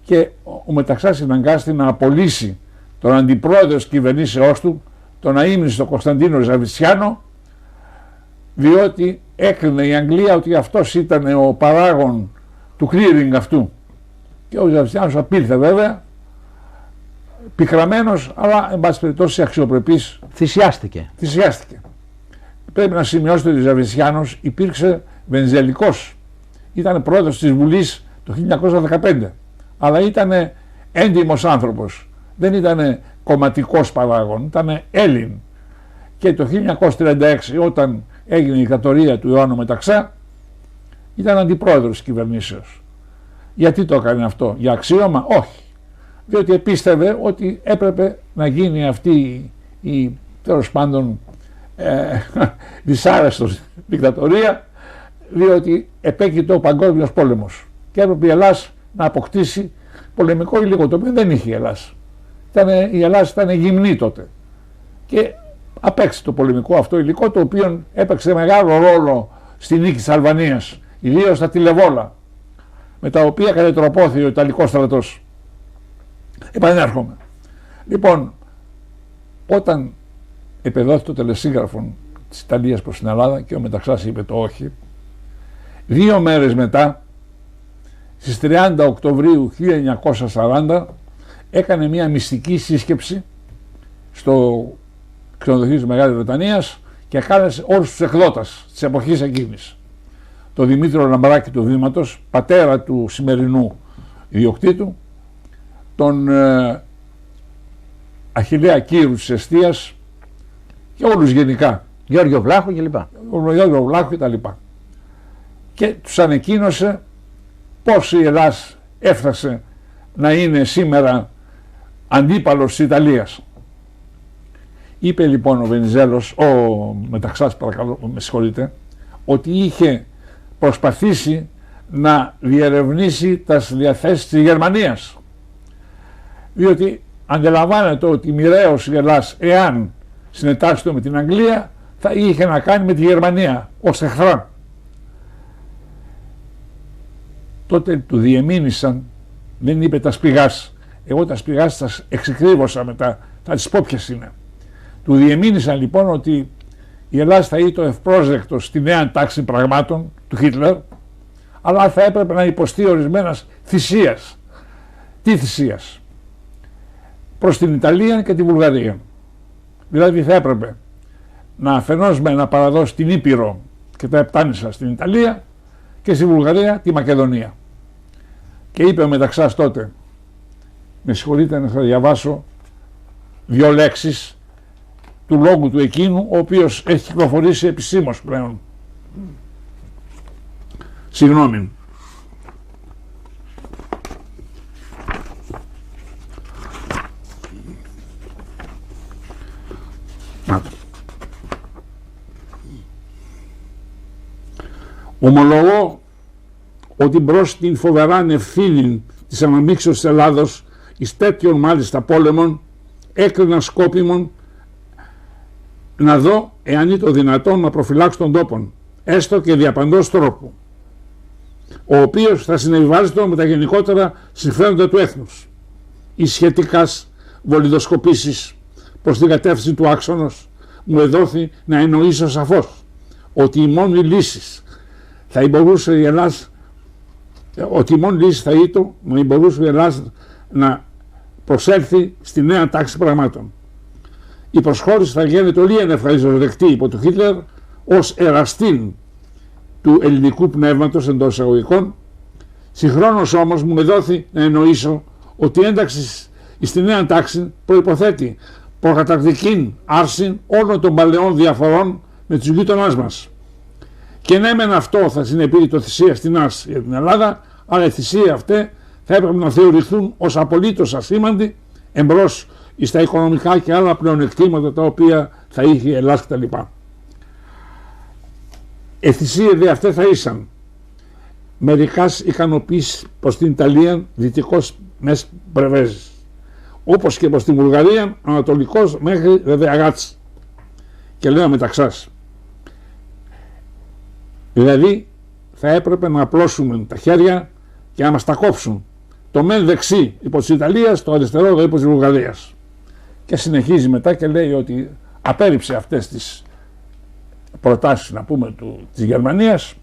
S2: Και ο Μεταξάς συναγκάστηκε να απολύσει τον αντιπρόεδρο της κυβερνήσεώς του, τον αείμνηστο Κωνσταντίνο Ζαβιτσιάνο, διότι έκρινε η Αγγλία ότι αυτός ήταν ο παράγων του clearing αυτού. Και ο Ζαβιτσιάνος απήλθε βέβαια, πικραμένος, αλλά εν πάση περιπτώσει αξιοπρεπής.
S1: Θυσιάστηκε.
S2: Πρέπει να σημειώσετε ότι ο Ζαβιτσιάνος υπήρξε βενζελικός. Ήταν πρόεδρος της Βουλής το 1915, αλλά ήταν έντιμος άνθρωπος. Δεν ήταν κομματικός παράγων, ήταν Έλλην. Και το 1936, όταν έγινε η δικτατορία του Ιωάννου Μεταξά, ήταν αντιπρόεδρος της κυβερνήσεως. Γιατί το έκανε αυτό? Για αξίωμα? Όχι. Διότι επίστευε ότι έπρεπε να γίνει αυτή η τέλος πάντων δυσάρεστος δικτατορία, διότι επέκειται ο παγκόσμιος πόλεμος και έπρεπε η Ελλάδα να αποκτήσει πολεμικό υλικό, το οποίο δεν είχε η Ελλάδα. Η Ελλάδα ήταν γυμνή τότε και απέξει το πολεμικό αυτό υλικό, το οποίο έπαιξε μεγάλο ρόλο στη νίκη της Αλβανίας, ιδίως στα τηλεβόλα, με τα οποία κατετροπώθη ο Ιταλικός στρατός. Επανέρχομαι. Λοιπόν, όταν επεδόθη το τελεσίγραφο της Ιταλίας προς την Ελλάδα και ο Μεταξάς είπε το όχι, 2 μέρες μετά, στις 30 Οκτωβρίου 1940, έκανε μια μυστική σύσκεψη στο ξενοδοχείο της Μεγάλης Βρετανίας και κάλεσε όλους τους εκδότες της εποχής εκείνης. Τον Δημήτριο Λαμπράκη του Δήματος, πατέρα του σημερινού ιδιοκτήτου, τον Αχιλλέα Κύρου της Εστίας και όλους γενικά.
S1: Γιώργο Βλάχο κλπ.
S2: Γιώργο Βλάχο και τα λοιπά. Και τους ανεκοίνωσε πώς η Ελλάδα έφτασε να είναι σήμερα αντίπαλος της Ιταλίας. Είπε λοιπόν ο Βενιζέλος, ο Μεταξάς παρακαλώ, με συγχωρείτε, ότι είχε προσπαθήσει να διερευνήσει τις διαθέσεις της Γερμανίας. Διότι αντιλαμβάνεται ότι μοιραίος η Ελλάδα, εάν συνετάσσεται με την Αγγλία, θα είχε να κάνει με τη Γερμανία ως εχθρά. Τότε του διεμήνυσαν, δεν είπε τα σπηγάς, εγώ τα σπηγάς τα εξεκρίβωσα μετά, θα τις πω ποιες είναι. Του διεμήνυσαν λοιπόν ότι η Ελλάδα θα ήταν ευπρόσδεκτος στη νέα τάξη πραγμάτων του Χίτλερ, αλλά θα έπρεπε να υποστεί ορισμένας θυσίας. Τι θυσίας? Προς την Ιταλία και τη Βουλγαρία. Δηλαδή θα έπρεπε να αφενός με να παραδώσει την Ήπειρο και τα Επτάνησα στην Ιταλία και στη Βουλγαρία τη Μακεδονία. Και είπε ο Μεταξάς τότε, με συγχωρείτε να θα διαβάσω 2 λέξεις του λόγου του εκείνου, ο οποίος έχει κυκλοφορήσει επισήμως πλέον. Συγγνώμη. Ομολογώ ότι μπρος την φοβεράν ευθύνη της αναμίξεως της Ελλάδος εις τέτοιων μάλιστα πόλεμων έκρινα σκόπιμον να δω εάν είναι το δυνατόν να προφυλάξω τον τόπον, έστω και διαπαντός τρόπου, ο οποίος θα συνεβιβάζεται με τα γενικότερα συμφέροντα του έθνους. Οι σχετικάς βολιδοσκοπήσεις προς την κατεύθυνση του άξονος μου εδόθη να εννοήσω σαφώς ότι η μόνη λύση θα μπορούσε η Ελλάδα, να προσέλθει στη νέα τάξη πραγμάτων. Η προσχώρηση θα γίνεται όλοι ευχαρίστως δεκτή υπό του Χίτλερ ως εραστήν του ελληνικού πνεύματος εντός εισαγωγικών. Συγχρόνως όμως μου εδόθη να εννοήσω ότι η ένταξη στη νέα τάξη προϋποθέτει προκαταρκτική άρση όλων των παλαιών διαφορών με τους γείτονάς μας. Και ναι μεν αυτό θα συνεπήρει το θυσία στην άρση για την Ελλάδα, αλλά η θυσία αυτή θα έπρεπε να θεωρηθούν ως απολύτως ασήμαντη εμπρός στα οικονομικά και άλλα πλεονεκτήματα τα οποία θα είχε η Ελλάδα κτλ. Εθυσία δε αυτές θα ήσαν μερικάς ικανοποίηση προς την Ιταλία δυτικός μες Μπρεβέζης, όπως και προς την Βουλγαρία ανατολικός μέχρι Ρεδεαγάτς. Και λέω Μεταξάς, δηλαδή θα έπρεπε να απλώσουμε τα χέρια και να μας τα κόψουν, το μεν δεξί υπό της Ιταλίας, το αριστερό υπό της Βουλγαρίας. Και συνεχίζει μετά και λέει ότι απέρριψε αυτές τις προτάσεις, να πούμε, της Γερμανίας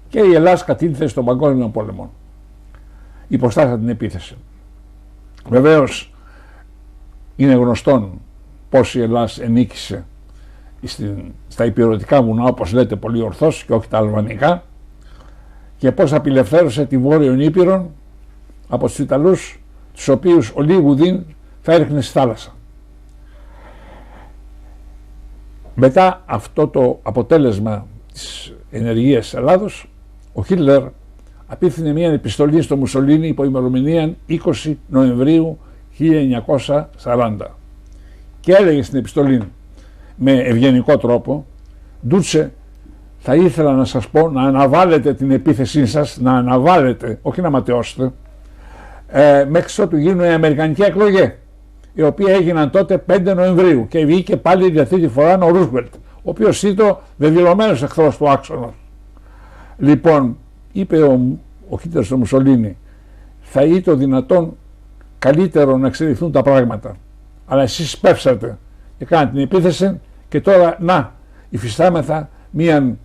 S2: και η Ελλάδα κατήλθε στον Παγκόσμιο Πόλεμο. Υποστάθα την επίθεση. Βεβαίως είναι γνωστόν πως η Ελλάδα ενίκησε στα υπηρετικά βουνά, όπως λέτε πολύ ορθώς, και όχι τα αλβανικά, και πως απελευθέρωσε τη Βόρειο Ήπειρο από τους Ιταλούς, τους οποίους ο Λίγουδιν θα έριχνε στη θάλασσα. Μετά αυτό το αποτέλεσμα της ενεργείας της Ελλάδος, ο Χίτλερ απίθυνε μια επιστολή στο Μουσολίνι υπό ημερομηνία 20 Νοεμβρίου 1940 και έλεγε στην επιστολή με ευγενικό τρόπο, «Ντούτσε, θα ήθελα να σας πω να αναβάλλετε την επίθεσή σας, να αναβάλλετε, όχι να ματαιώσετε, μέχρι ότου γίνουν οι αμερικανικές εκλογές. οι οποίοι έγιναν τότε 5 Νοεμβρίου και βγήκε πάλι για τρίτη φορά ο Ρούσβελτ, ο οποίος ήταν δεδηλωμένος εχθρός του άξονα. Λοιπόν, είπε ο Χίτλερ στο Μουσολίνι, θα ήταν δυνατόν καλύτερο να εξελιχθούν τα πράγματα. Αλλά εσείς πέφσατε και κάνατε την επίθεση και τώρα να υφιστάμεθα μία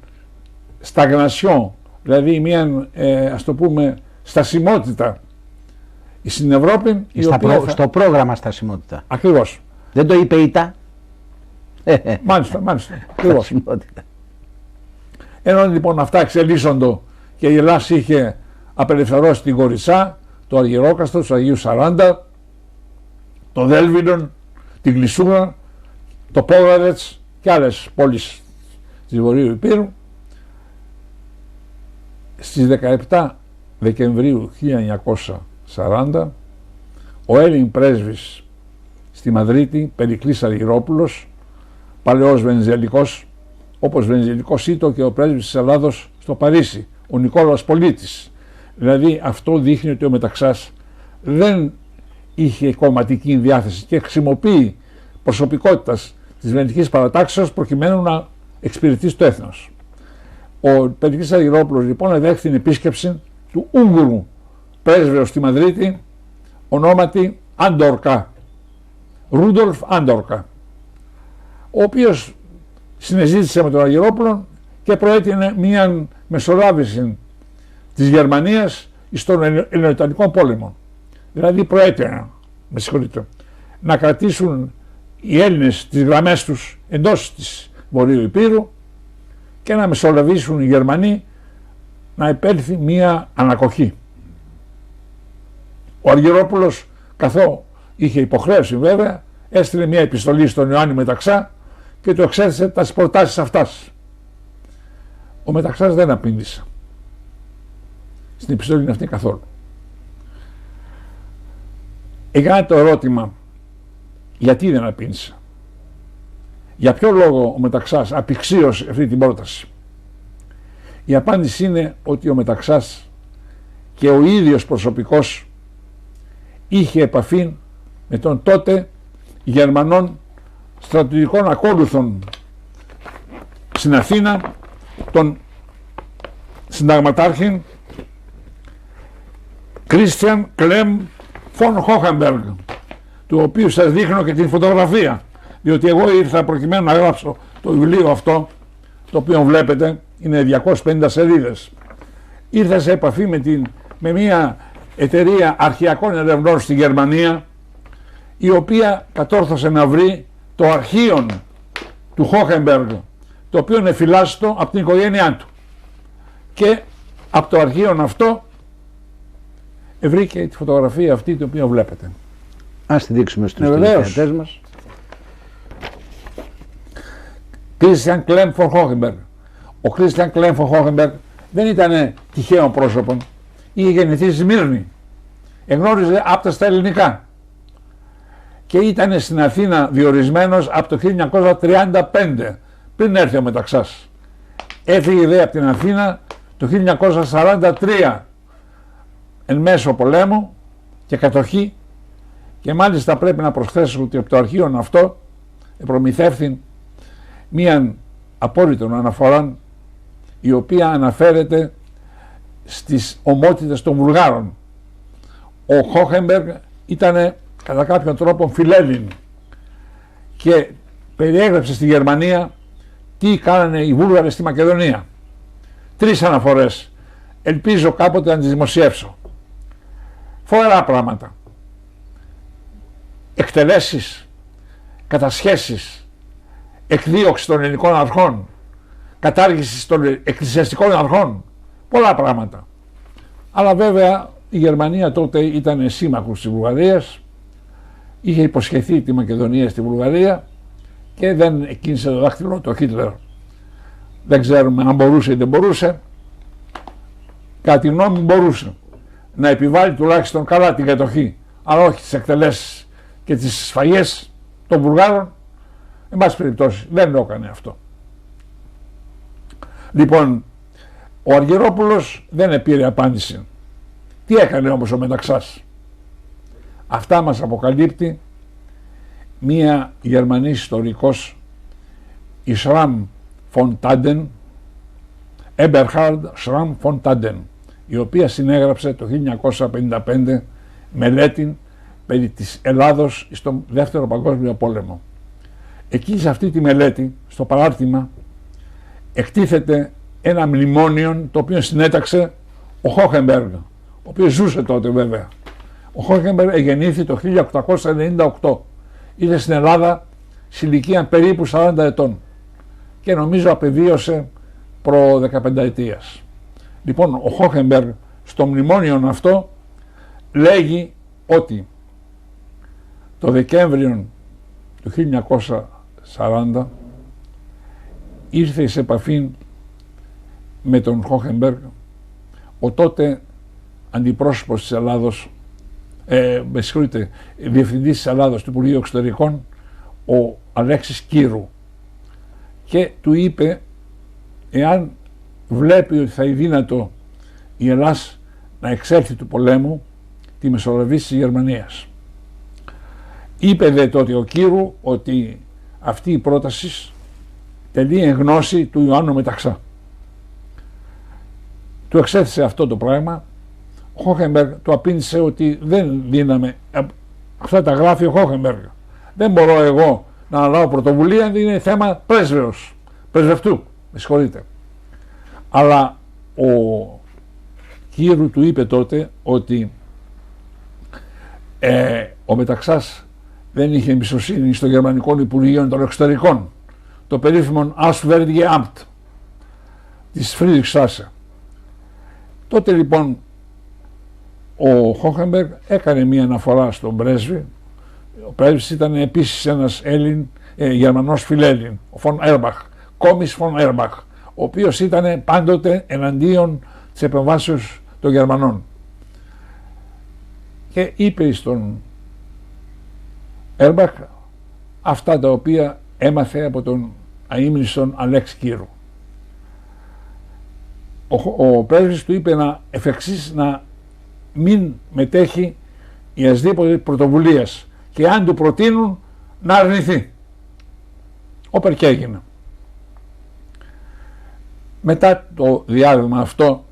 S2: σταγνασιόν, δηλαδή μία ας το πούμε στασιμότητα στην Ευρώπη.
S1: Στο πρόγραμμα στασιμότητα.
S2: Ακριβώς.
S1: Δεν το είπε ΙΤΑ.
S2: Μάλιστα. Ακριβώς. Ενώ λοιπόν αυτά εξελίσσονται και η Ελλάδα είχε απελευθερώσει την Κοριτσά, το Αργυρόκαστρο, του Αγίου Σαράντα, το Δέλβινον, την Κλεισούρα, το Πόγραδετς και άλλες πόλεις της Βορείου Υπήρου. Στις 17 Δεκεμβρίου 1940 ο Έλλην πρέσβης στη Μαδρίτη, Περικλής Αργυρόπουλος, παλαιός Βενιζελικός, όπως Βενιζελικός ήταν και ο πρέσβης της Ελλάδος στο Παρίσι, ο Νικόλαος Πολίτης. Δηλαδή αυτό δείχνει ότι ο Μεταξάς δεν είχε κομματική διάθεση και χρησιμοποιεί προσωπικότητας της Βενετικής Παρατάξεως προκειμένου να εξυπηρετήσει το έθνος. Ο Περικλής Αργυρόπουλος λοιπόν εδέχθη την επίσκεψη του Ούγγρου πρέσβεως στη Μαδρίτη, ονόματι Άντορκα, Ρούντολφ Άντορκα, ο οποίος συνεζήτησε με τον Αργυρόπουλο και προέτεινε μια μεσολάβηση της Γερμανίας στον Ελληνοϊταλικό πόλεμο. Δηλαδή προέτεινε, να κρατήσουν οι Έλληνες τις γραμμές τους εντός της Βορείου Υπήρου και να μεσολαβήσουν οι Γερμανοί να επέλθει μια ανακοχή. Ο Αργυρόπουλος, καθώ είχε υποχρέωση βέβαια, έστειλε μια επιστολή στον Ιωάννη Μεταξά και του εξέθεσε τις προτάσεις αυτάς. Ο Μεταξάς δεν απήντησε στην επιστολή αυτή καθόλου. Έκανε το ερώτημα γιατί δεν απήντησε. Για ποιο λόγο ο Μεταξάς απειξίωσε αυτή την πρόταση. Η απάντηση είναι ότι ο Μεταξάς και ο ίδιος προσωπικός είχε επαφή με τον τότε Γερμανών στρατιωτικών ακόλουθων στην Αθήνα, τον συνταγματάρχη Κρίστιαν Κλέμ Φον Χόχενμπεργκ, του οποίου σας δείχνω και την φωτογραφία, διότι εγώ ήρθα προκειμένου να γράψω το βιβλίο αυτό, το οποίο βλέπετε είναι 250 σελίδες. Ήρθα σε επαφή με μια εταιρεία αρχαιακών ερευνών στη Γερμανία, η οποία κατόρθωσε να βρει το αρχείο του Χόχενμπεργκ, το οποίο είναι φυλάσσιτο από την οικογένειά του. Και από το αρχείο αυτό βρήκε τη φωτογραφία αυτή την οποία βλέπετε.
S1: Ας τη δείξουμε στους τηλεθεατές μας.
S2: Κρίστιαν Κλέμ φον Χόχενμπεργκ. Ο Κρίστιαν Κλέμ φον Χόχενμπεργκ δεν ήταν τυχαίο πρόσωπο. Είχε γεννηθεί στη Σμύρνη. Εγνώριζε άπτα στα ελληνικά. Και ήταν στην Αθήνα διορισμένος από το 1935, πριν έρθει ο Μεταξάς. Έφυγε δε από την Αθήνα το 1943, εν μέσω πολέμου και κατοχή, και μάλιστα πρέπει να προσθέσω ότι από το αρχείο αυτό προμηθεύθη μίαν απόρριτον αναφορά, η οποία αναφέρεται στις ομότητες των Βουλγάρων. Ο Χόχενμπεργκ ήταν κατά κάποιον τρόπο φιλέλλην και περιέγραψε στη Γερμανία τι κάνανε οι Βούλγαροι στη Μακεδονία. 3 αναφορές. Ελπίζω κάποτε να τις δημοσιεύσω. Φοβερά πράγματα. Εκτελέσεις, κατασχέσεις, εκδίωξη των ελληνικών αρχών, κατάργηση των εκκλησιαστικών αρχών, πολλά πράγματα. Αλλά βέβαια η Γερμανία τότε ήταν σύμμαχος της Βουλγαρίας, είχε υποσχεθεί τη Μακεδονία στη Βουλγαρία και δεν κίνησε το δάχτυλο το Χίτλερ. Δεν ξέρουμε αν μπορούσε ή δεν μπορούσε. Κατά τη γνώμη μου μπορούσε να επιβάλλει τουλάχιστον καλά την κατοχή, αλλά όχι τις εκτελέσεις και τις σφαγές των Βουλγάρων. Εν πάση περιπτώσει δεν το έκανε αυτό. Λοιπόν, ο Αργυρόπουλος δεν επήρε απάντηση. Τι έκανε όμως ο Μεταξάς? Αυτά μας αποκαλύπτει μία Γερμανή ιστορικός, η Schramm von Tadden, Eberhard Schramm von Tadden, η οποία συνέγραψε το 1955 μελέτη περί της Ελλάδος στο Δεύτερο Παγκόσμιο Πόλεμο. Εκεί σε αυτή τη μελέτη, στο παράρτημα, εκτίθεται ένα μνημόνιο το οποίο συνέταξε ο Χόχεμπεργκ, ο οποίος ζούσε τότε βέβαια. Ο Χόχεμπεργκ εγεννήθη το 1898, ήρθε στην Ελλάδα σε ηλικία περίπου 40 ετών και νομίζω απεβίωσε προ 15 ετίας. Λοιπόν, ο Χόχεμπεργκ στο μνημόνιο αυτό λέγει ότι το Δεκέμβριο του 1940 ήρθε σε επαφή με τον Χόχεμπεργκ ο τότε αντιπρόσωπος της Ελλάδος, διευθυντής της Ελλάδος του Υπουργείου Εξωτερικών, ο Αλέξης Κύρου, και του είπε εάν βλέπει ότι θα είναι δύνατο η Ελλάς να εξέλθει του πολέμου, τη μεσολαβήσει της Γερμανίας. Είπε δε τότε ο Κύρου ότι αυτή η πρόταση τελεί εν γνώση του Ιωάννου Μεταξά. Του εξέθεσε αυτό το πράγμα. Ο Χόχεμπεργκ του απήντησε ότι δεν δίναμε, αυτά τα γράφει ο Χόχεμπεργκ, δεν μπορώ εγώ να αναλάβω πρωτοβουλία, είναι θέμα πρεσβευτού, με συγχωρείτε. Αλλά ο Κύρου του είπε τότε ότι ο Μεταξάς δεν είχε εμπιστοσύνη στο Γερμανικό Υπουργείο των Εξωτερικών, το περίφημο Auswärtige Amt της Friedrichstraße. Τότε λοιπόν ο Χόχεμπεργκ έκανε μία αναφορά στον πρέσβη. Ο πρέσβης ήταν επίσης ένας Γερμανός φιλέλλην, ο Φον Έρμπαχ, Κόμις Φον Έρμπαχ, ο οποίος ήταν πάντοτε εναντίον της επεμβάσεως των Γερμανών. Και είπε στον Έρμπαχ αυτά τα οποία έμαθε από τον αείμνηστον Αλέξη Κύρου. Ο πρέσβης του είπε εφ' εξής να μην μετέχει η ασδήποτε πρωτοβουλίας και αν του προτείνουν να αρνηθεί. Όπερ και έγινε. Μετά το διάβημα αυτό,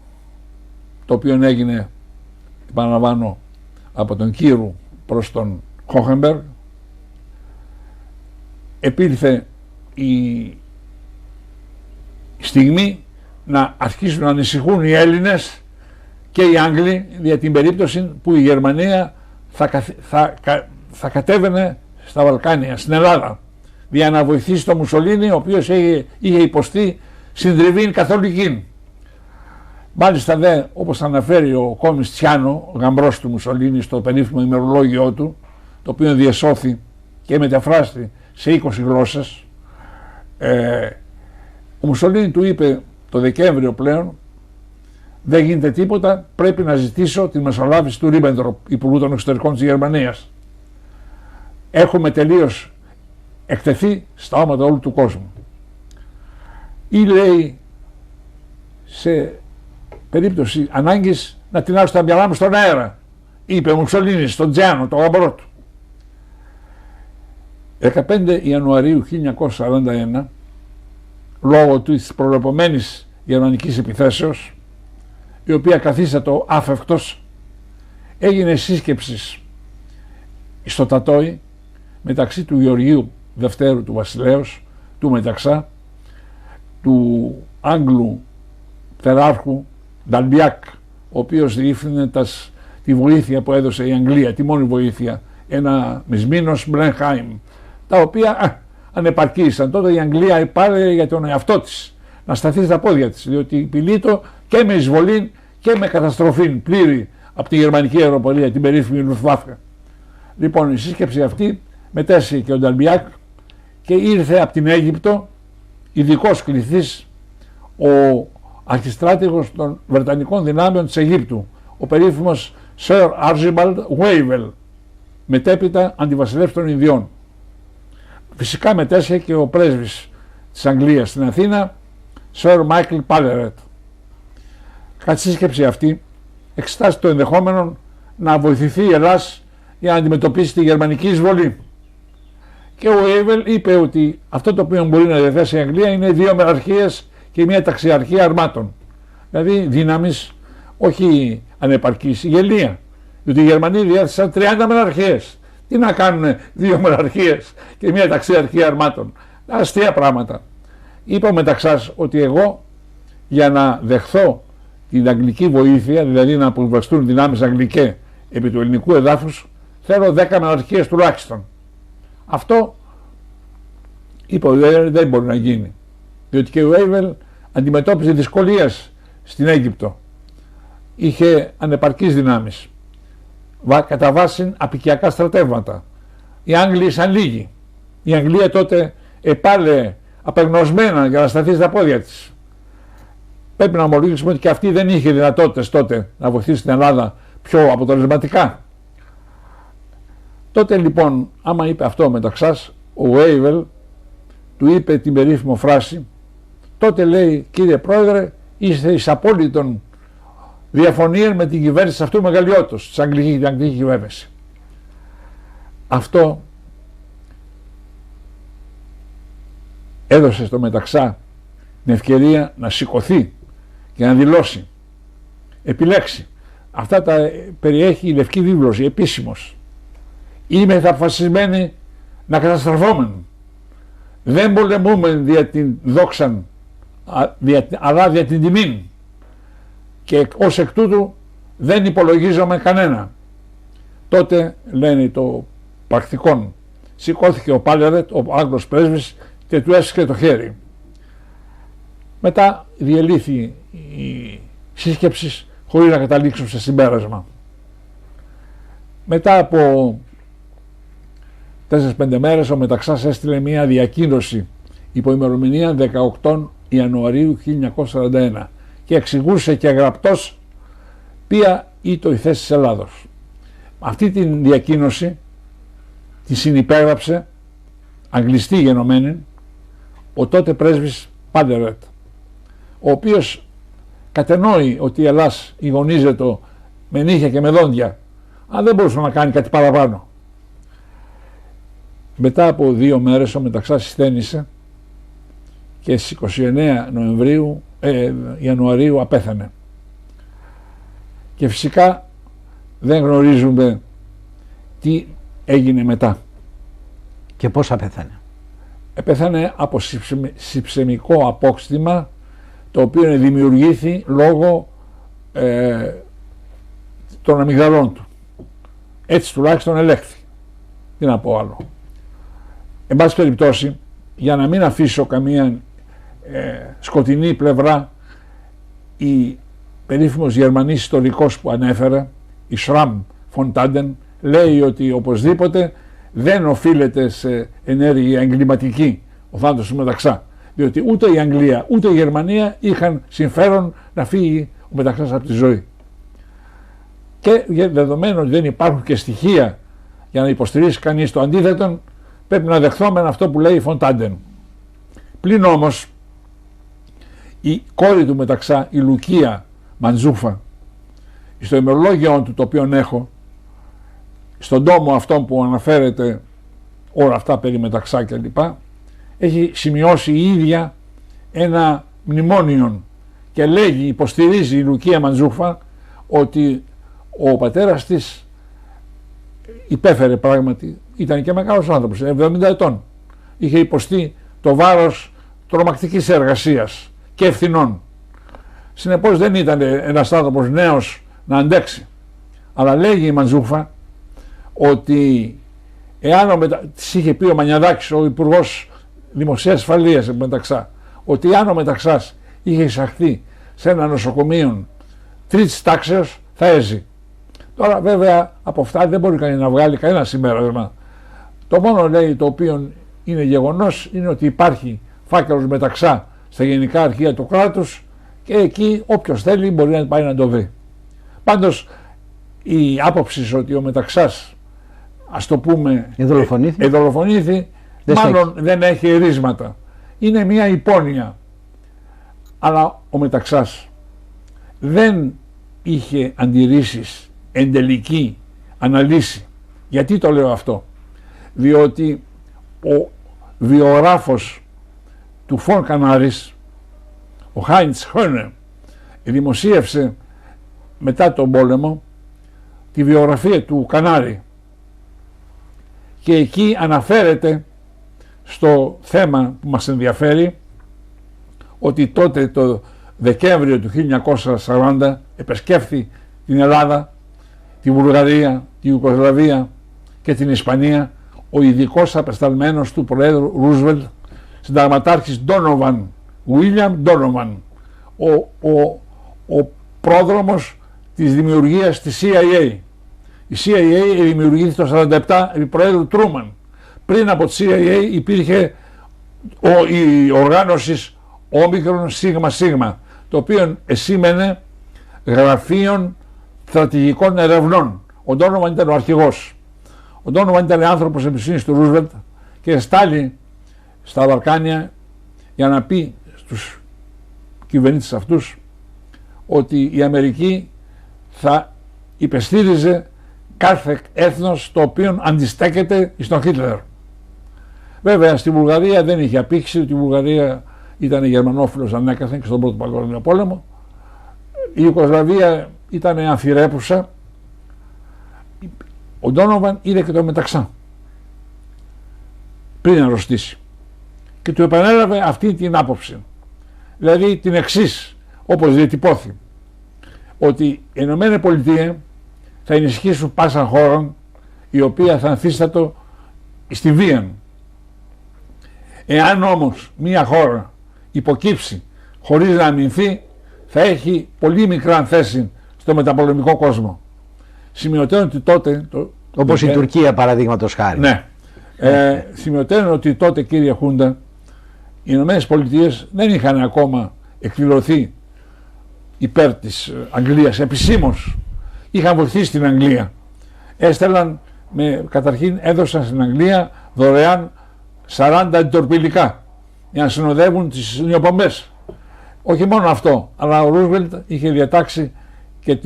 S2: το οποίο έγινε, επαναλαμβάνω, από τον Κύρου προς τον Χόχεμπεργκ, επήλθε η στιγμή να αρχίσουν να ανησυχούν οι Έλληνες και οι Άγγλοι για την περίπτωση που η Γερμανία θα κατέβαινε στα Βαλκάνια, στην Ελλάδα, για να βοηθήσει τον Μουσολίνι, ο οποίος είχε υποστεί συντριβή καθολική. Μάλιστα δε, όπως αναφέρει ο Κόμις Τσιάνο, ο γαμπρός του Μουσολίνι, στο περίφημο ημερολόγιο του, το οποίο διεσώθη και μεταφράστη σε 20 γλώσσες, ο Μουσολίνι του είπε το Δεκέμβριο πλέον, δεν γίνεται τίποτα, πρέπει να ζητήσω τη μεσολάβηση του Ρίμπεντροπ, Υπουργού των Εξωτερικών της Γερμανίας. Έχουμε τελείως εκτεθεί στα όματα όλου του κόσμου. Ή λέει, σε περίπτωση ανάγκης, να τεινάσω τα μυαλά μου στον αέρα, είπε ο Μουσολίνι στον Τζιάνο, το γαμπρό του. 15 Ιανουαρίου 1941, λόγω της προβλεπωμένης γερμανικής επιθέσεως, η οποία καθίστατο άφευκτος, έγινε σύσκεψη στο Τατόι μεταξύ του Γεωργίου Δευτέρου του Βασιλέως, του Μεταξά, του Άγγλου τεράρχου Νταλμπιάκ, ο οποίος διεύθυνε τη βοήθεια που έδωσε η Αγγλία, τη μόνη βοήθεια, ένα μισμήνος Μπλενχάιμ, τα οποία ανεπαρκήσαν. Τότε η Αγγλία πάρε για τον εαυτό της να σταθεί στα πόδια της, διότι πηλείτο και με εισβολή και με καταστροφή πλήρη από τη γερμανική αεροπορία, την περίφημη Λουφτβάφε. Λοιπόν, η σύσκεψη αυτή μετέσχε και ο Νταλμπιάκ και ήρθε από την Αίγυπτο ειδικός κληθής ο αρχιστράτηγος των Βρετανικών δυνάμεων της Αιγύπτου, ο περίφημος Sir Archibald Wavell, μετέπειτα αντιβασιλεύς των Ινδιών. Φυσικά μετέσχε και ο πρέσβης της Αγγλίας στην Αθήνα, Sir Michael Paleret. Κατά τη σύσκεψη αυτή εξετάζει το ενδεχόμενο να βοηθηθεί η Ελλάς για να αντιμετωπίσει τη γερμανική εισβολή. Και ο Έιβελ είπε ότι αυτό το οποίο μπορεί να διαθέσει η Αγγλία είναι 2 μεραρχίες και μια ταξιαρχία αρμάτων. Δηλαδή δύναμης όχι ανεπαρκής, γελία. Διότι οι Γερμανοί διέθεσαν 30 μεραρχίες. Τι να κάνουν 2 μεραρχίες και μια ταξιαρχία αρμάτων? Αστεία πράγματα. Είπα ο Μεταξάς ότι εγώ για να δεχθώ την αγγλική βοήθεια, δηλαδή να αποβαστούν δυνάμεις αγγλικές επί του ελληνικού εδάφους, θέλω 10 μεραρχίες τουλάχιστον. Αυτό είπε ο Έιβελ δεν μπορεί να γίνει. Διότι και ο Έιβελ αντιμετώπιζε δυσκολίες στην Αίγυπτο. Είχε ανεπαρκείς δυνάμεις. Κατά βάση απικιακά στρατεύματα. Οι Άγγλοι ήσαν λίγοι. Η Αγγλία τότε επάλε απεγνωσμένα για να σταθεί στα πόδια της. Πρέπει να ομολογήσουμε ότι και αυτή δεν είχε δυνατότητες τότε να βοηθήσει την Ελλάδα πιο αποτελεσματικά. Τότε λοιπόν, άμα είπε αυτό ο Μεταξάς, ο Έιβελ του είπε την περίφημη φράση, τότε λέει, κύριε Πρόεδρε, είστε εις απόλυτον διαφωνία με την κυβέρνηση αυτού μεγαλειώτος, της αγγλική κυβέρνηση. Αυτό έδωσε στο Μεταξά την ευκαιρία να σηκωθεί και να δηλώσει, επιλέξει. Αυτά τα περιέχει η Λευκή Βίβλος, η επίσημος. Είμαι αποφασισμένοι να καταστραφούμε. Δεν πολεμούμε δια την δόξαν, αλλά δια την τιμήν. Και ως εκ τούτου δεν υπολογίζομαι κανένα. Τότε, λένε το πρακτικόν, σηκώθηκε ο Πάλερετ, ο Άγγλος πρέσβης, και του έσυξε το χέρι. Μετά διελήθη η σύσκεψη χωρίς να καταλήξουν σε συμπέρασμα. Μετά από 4-5 μέρες ο Μεταξάς έστειλε μια διακοίνωση υπό ημερομηνία 18 Ιανουαρίου 1941 και εξηγούσε και γραπτός ποια ήταν η θέση της Ελλάδος. Αυτή την διακοίνωση τη συνυπέγραψε, αγγλιστή γενομένη, ο τότε πρέσβης Πάντερετ, ο οποίος κατενόει ότι η Ελλάς ηγονίζεται με νύχια και με δόντια, αλλά δεν μπορούσε να κάνει κάτι παραπάνω. Μετά από 2 μέρες ο Μεταξάς ασθένησε και στις 29 Ιανουαρίου απέθανε. Και φυσικά δεν γνωρίζουμε τι έγινε μετά.
S1: Και πώς απέθανε?
S2: Πέθανε από συψαιμικό απόκτημα, το οποίο δημιουργήθη λόγω των αμυγδαλών του. Έτσι τουλάχιστον ελέγχθη. Τι να πω άλλο. Εν πάση περιπτώσει, για να μην αφήσω καμία σκοτεινή πλευρά, η περίφημος Γερμανής ιστορικός που ανέφερε, η Schramm von Tanden, λέει ότι οπωσδήποτε δεν οφείλεται σε ενέργεια εγκληματική ο θάνατος του Μεταξά, διότι ούτε η Αγγλία ούτε η Γερμανία είχαν συμφέρον να φύγει ο Μεταξάς από τη ζωή. Και δεδομένου ότι δεν υπάρχουν και στοιχεία για να υποστηρίσει κανείς το αντίθετο, πρέπει να δεχθούμε αυτό που λέει η von Tanden. Πλην όμως η κόρη του Μεταξά, η Λουκία Μαντζούφα, στο ημερολόγιο του, το οποίο έχω, στον τόμο αυτόν που αναφέρεται όλα αυτά περί Μεταξά κλπ, έχει σημειώσει η ίδια ένα μνημόνιο και λέγει, υποστηρίζει η Λουκία Μαντζούφα ότι ο πατέρας της υπέφερε πράγματι, ήταν και μεγάλος άνθρωπος, 70 ετών, είχε υποστεί το βάρος τρομακτικής εργασίας και ευθυνών. Συνεπώς δεν ήταν ένας άνθρωπος νέος να Αλλά λέγει η Μαντζούφα ότι εάν της είχε πει ο Μανιαδάκης, ο Υπουργός Δημοσίας Ασφαλείας Μεταξά, ότι αν ο Μεταξάς είχε εισαχθεί σε ένα νοσοκομείο τρίτης τάξεως θα έζει. Τώρα βέβαια από αυτά δεν μπορεί κανείς να βγάλει κανένα συμπέρασμα. Το μόνο λέει το οποίο είναι γεγονός είναι ότι υπάρχει φάκελος Μεταξά στα γενικά αρχεία του κράτους και εκεί όποιος θέλει μπορεί να πάει να το δει. Πάντως η άποψη ότι ο Μεταξάς, ας το πούμε, εδολοφονήθη μάλλον δεν έχει ερίσματα. Είναι μια υπόνοια. Αλλά ο Μεταξάς δεν είχε αντιρρήσεις εντελική αναλύση. Γιατί το λέω αυτό? Διότι ο βιογράφος του Φον Κανάρης, ο Χάιντς Χόνε, δημοσίευσε μετά τον πόλεμο τη βιογραφία του Κανάρη και εκεί αναφέρεται στο θέμα που μας ενδιαφέρει ότι τότε το Δεκέμβριο του 1940 επισκέφθη την Ελλάδα, τη Βουλγαρία, τη Ιουγκοσλαβία και την Ισπανία ο ειδικός απεσταλμένος του Προέδρου Ρούσβελτ, συνταγματάρχης Ντόνοβαν, Βίλιαμ Ντόνοβαν, ο πρόδρομος της δημιουργίας της CIA. Η CIA δημιουργήθηκε το 1947 επί Προέδρου Τρούμαν. Πριν από τη CIA υπήρχε η οργάνωση Όμικρον Σίγμα Σίγμα, το οποίο εσήμενε γραφείων στρατηγικών ερευνών. Ο Ντόνοβαν ήταν ο αρχηγός. Ο Ντόνοβαν ήταν άνθρωπος εμπιστοσύνης του Ρούσβελτ και στάλει στα Βαλκάνια για να πει στους κυβερνήτες αυτούς ότι η Αμερική θα υπεστήριζε κάθε έθνος το οποίο αντιστέκεται στον Χίτλερ. Βέβαια στη Βουλγαρία δεν είχε απήξει ότι η Βουλγαρία ήταν γερμανόφιλος ανέκαθεν και στον Πρώτο Παγκόσμιο Πόλεμο. Η Ιουγκοσλαβία ήταν αμφιρέπουσα. Ο Ντόνοβαν είδε και το Μεταξά πριν αρρωστήσει και του επανέλαβε αυτή την άποψη, δηλαδή την εξής, όπως διατυπώθη, ότι οι Ηνωμένες Πολιτείες θα ενισχύσουν πάσα χώρα η οποία θα ανθίστατο στη βία. Εάν όμως μια χώρα υποκύψει χωρίς να αμυνθεί, θα έχει πολύ μικρά θέση στο μεταπολεμικό κόσμο. Σημειωτέων ότι τότε...
S1: Όπως η Τουρκία παραδείγματος χάρη.
S2: Ναι. Σημειωτέων ότι τότε, κύριε Χούντα, οι Ηνωμένες Πολιτείες δεν είχαν ακόμα εκδηλωθεί υπέρ της Αγγλίας επισήμως. Είχαν βοηθήσει την Αγγλία. Καταρχήν έδωσαν στην Αγγλία δωρεάν 40 αντιτορπιλικά για να συνοδεύουν τις νιοπομπές. Όχι μόνο αυτό, αλλά ο Ρούσβελτ είχε διατάξει και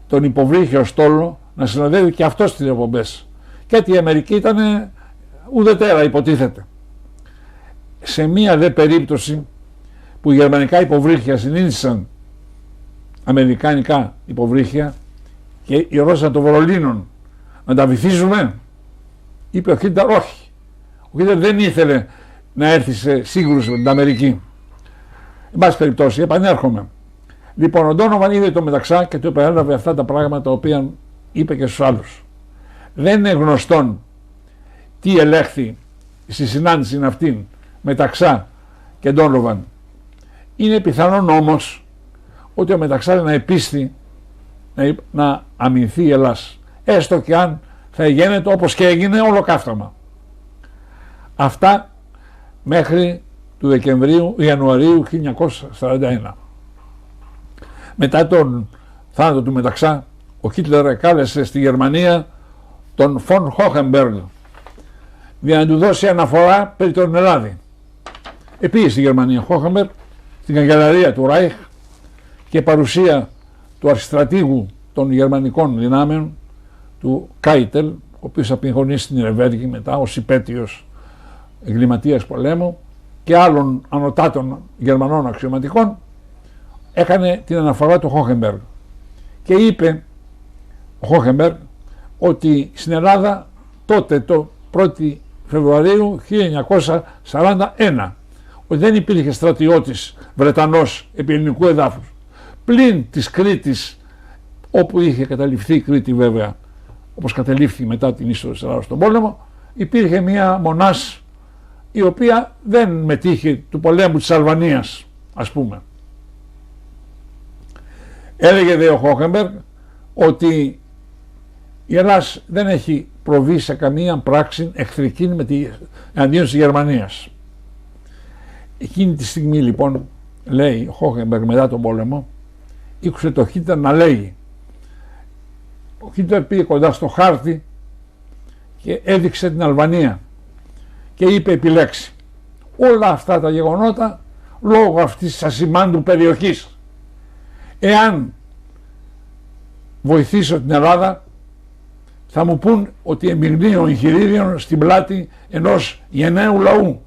S2: τον υποβρύχιο στόλο να συνοδεύει και αυτό στις νιοπομπές. Και η Αμερική ήταν ουδετέρα, υποτίθεται. Σε μία δε περίπτωση που οι γερμανικά υποβρύχια συνήθισαν αμερικάνικα υποβρύχια και οι Ρώσοι των Βερολίνων να τα βυθίζουμε, είπε ο Χίτλερ όχι. Ο Χίτλερ δεν ήθελε να έρθει σε σύγκρουση με την Αμερική. Εν πάση περιπτώσει, επανέρχομαι. Λοιπόν, ο Ντόνοβαν είδε το Μεταξά και του επανέλαβε αυτά τα πράγματα τα οποία είπε και στους άλλους. Δεν είναι γνωστόν τι ελέγχθη στη συνάντηση αυτήν Μεταξά και Ντόνοβαν. Είναι πιθανόν όμως ότι ο Μεταξά να επίστη να αμυνθεί η Ελλάς, έστω και αν θα γίνεται όπως και έγινε ολοκαύτωμα. Αυτά μέχρι του Ιανουαρίου 1941. Μετά τον θάνατο του Μεταξά, ο Χίτλερ κάλεσε στη Γερμανία τον Φον Χόχενμπεργκ για να του δώσει αναφορά περί τον Ελλάδη. Πήγε στη Γερμανία Χόχενμπεργκ, στην καγκελαρία του Ράιχ και παρουσία του αρχιστρατήγου των γερμανικών δυνάμεων, του Κάιτελ, ο οποίος απειγονίστηκε στην Ιρεβέργη μετά ως υπέτειος εγκληματίας πολέμου, και άλλων ανωτάτων γερμανών αξιωματικών, έκανε την αναφορά του Χόχενμπεργκ και είπε ο Χόχενμπεργκ ότι στην Ελλάδα τότε το 1η Φεβρουαρίου 1941 ότι δεν υπήρχε στρατιώτης Βρετανός επί ελληνικού εδάφους πλην της Κρήτης, όπου είχε καταληφθεί η Κρήτη βέβαια, όπως κατελήφθη μετά την είσοδο της Ελλάδας στον πόλεμο. Υπήρχε μια μονάς η οποία δεν μετήχε του πολέμου της Αλβανίας, ας πούμε. Έλεγε δε ο Χόχενμπεργκ ότι η Ελλάς δεν έχει προβεί σε καμία πράξη εχθρική εναντίον της Γερμανίας. Εκείνη τη στιγμή λοιπόν, λέει ο Χόχενμπεργκ μετά τον πόλεμο, ήκουσε το Χίτλερ να λέγει. Ο Χίτλερ πήγε κοντά στο χάρτη και έδειξε την Αλβανία και είπε επιλέξει όλα αυτά τα γεγονότα λόγω αυτής της ασημάντου περιοχής. Εάν βοηθήσω την Ελλάδα θα μου πούν ότι εμειγνύει ο εγχειρίδιον στην πλάτη ενός γενναίου λαού,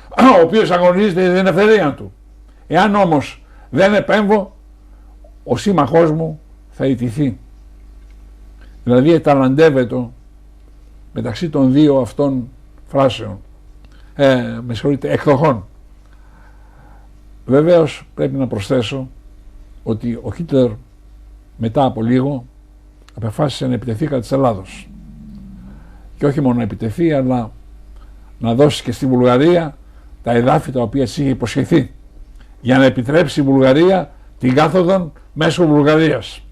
S2: ο οποίος αγωνίζεται για την ελευθερία του. Εάν όμως δεν επέμβω, ο σύμμαχός μου θα ιτηθεί. Δηλαδή εταλαντεύεται μεταξύ των δύο αυτών φράσεων, εκδοχών. Βεβαίως πρέπει να προσθέσω ότι ο Χίτλερ μετά από λίγο απεφάσισε να επιτεθεί κατά της Ελλάδος. Και όχι μόνο να επιτεθεί, αλλά να δώσει και στη Βουλγαρία τα εδάφη τα οποία της είχε υποσχεθεί, για να επιτρέψει η Βουλγαρία την κάθοδον μέσω Βουλγαρίας.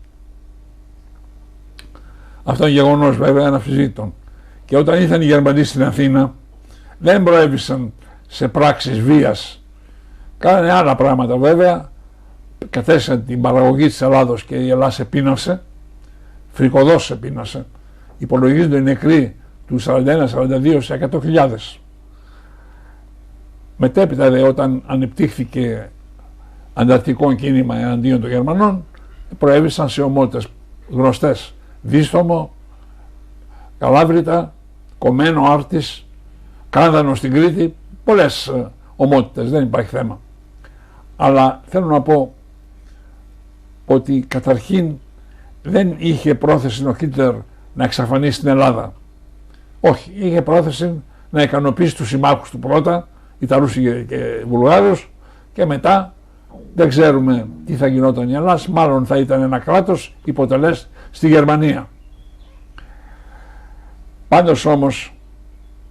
S2: Αυτό είναι γεγονός βέβαια αναμφισβήτητον. Και όταν ήρθαν οι Γερμανοί στην Αθήνα, δεν προέβησαν σε πράξεις βίας. Κάνανε άλλα πράγματα βέβαια, κατέστησαν την παραγωγή της Ελλάδος και η Ελλάδα επείνασε, φρικοδός επείνασε. Υπολογίζονται οι νεκροί του 41-42 σε 100.000. Μετέπειτα δε, όταν ανεπτύχθηκε ανταρτικό κίνημα εναντίον των Γερμανών, προέβησαν σε ομότητες γνωστές. Δίστομο, Καλάβρητα, Κομμένο, Άρτης, Κάνδανο στην Κρήτη, πολλές ομότητες, δεν υπάρχει θέμα. Αλλά θέλω να πω ότι καταρχήν δεν είχε πρόθεση ο Χίτλερ να εξαφανίσει την Ελλάδα. Όχι, είχε πρόθεση να ικανοποιήσει τους συμμάχους του πρώτα, Ιταλούς και Βουλγάρους, και μετά δεν ξέρουμε τι θα γινόταν η Ελλάδα, μάλλον θα ήταν ένα κράτος υποτελές στη Γερμανία. Πάντως όμως,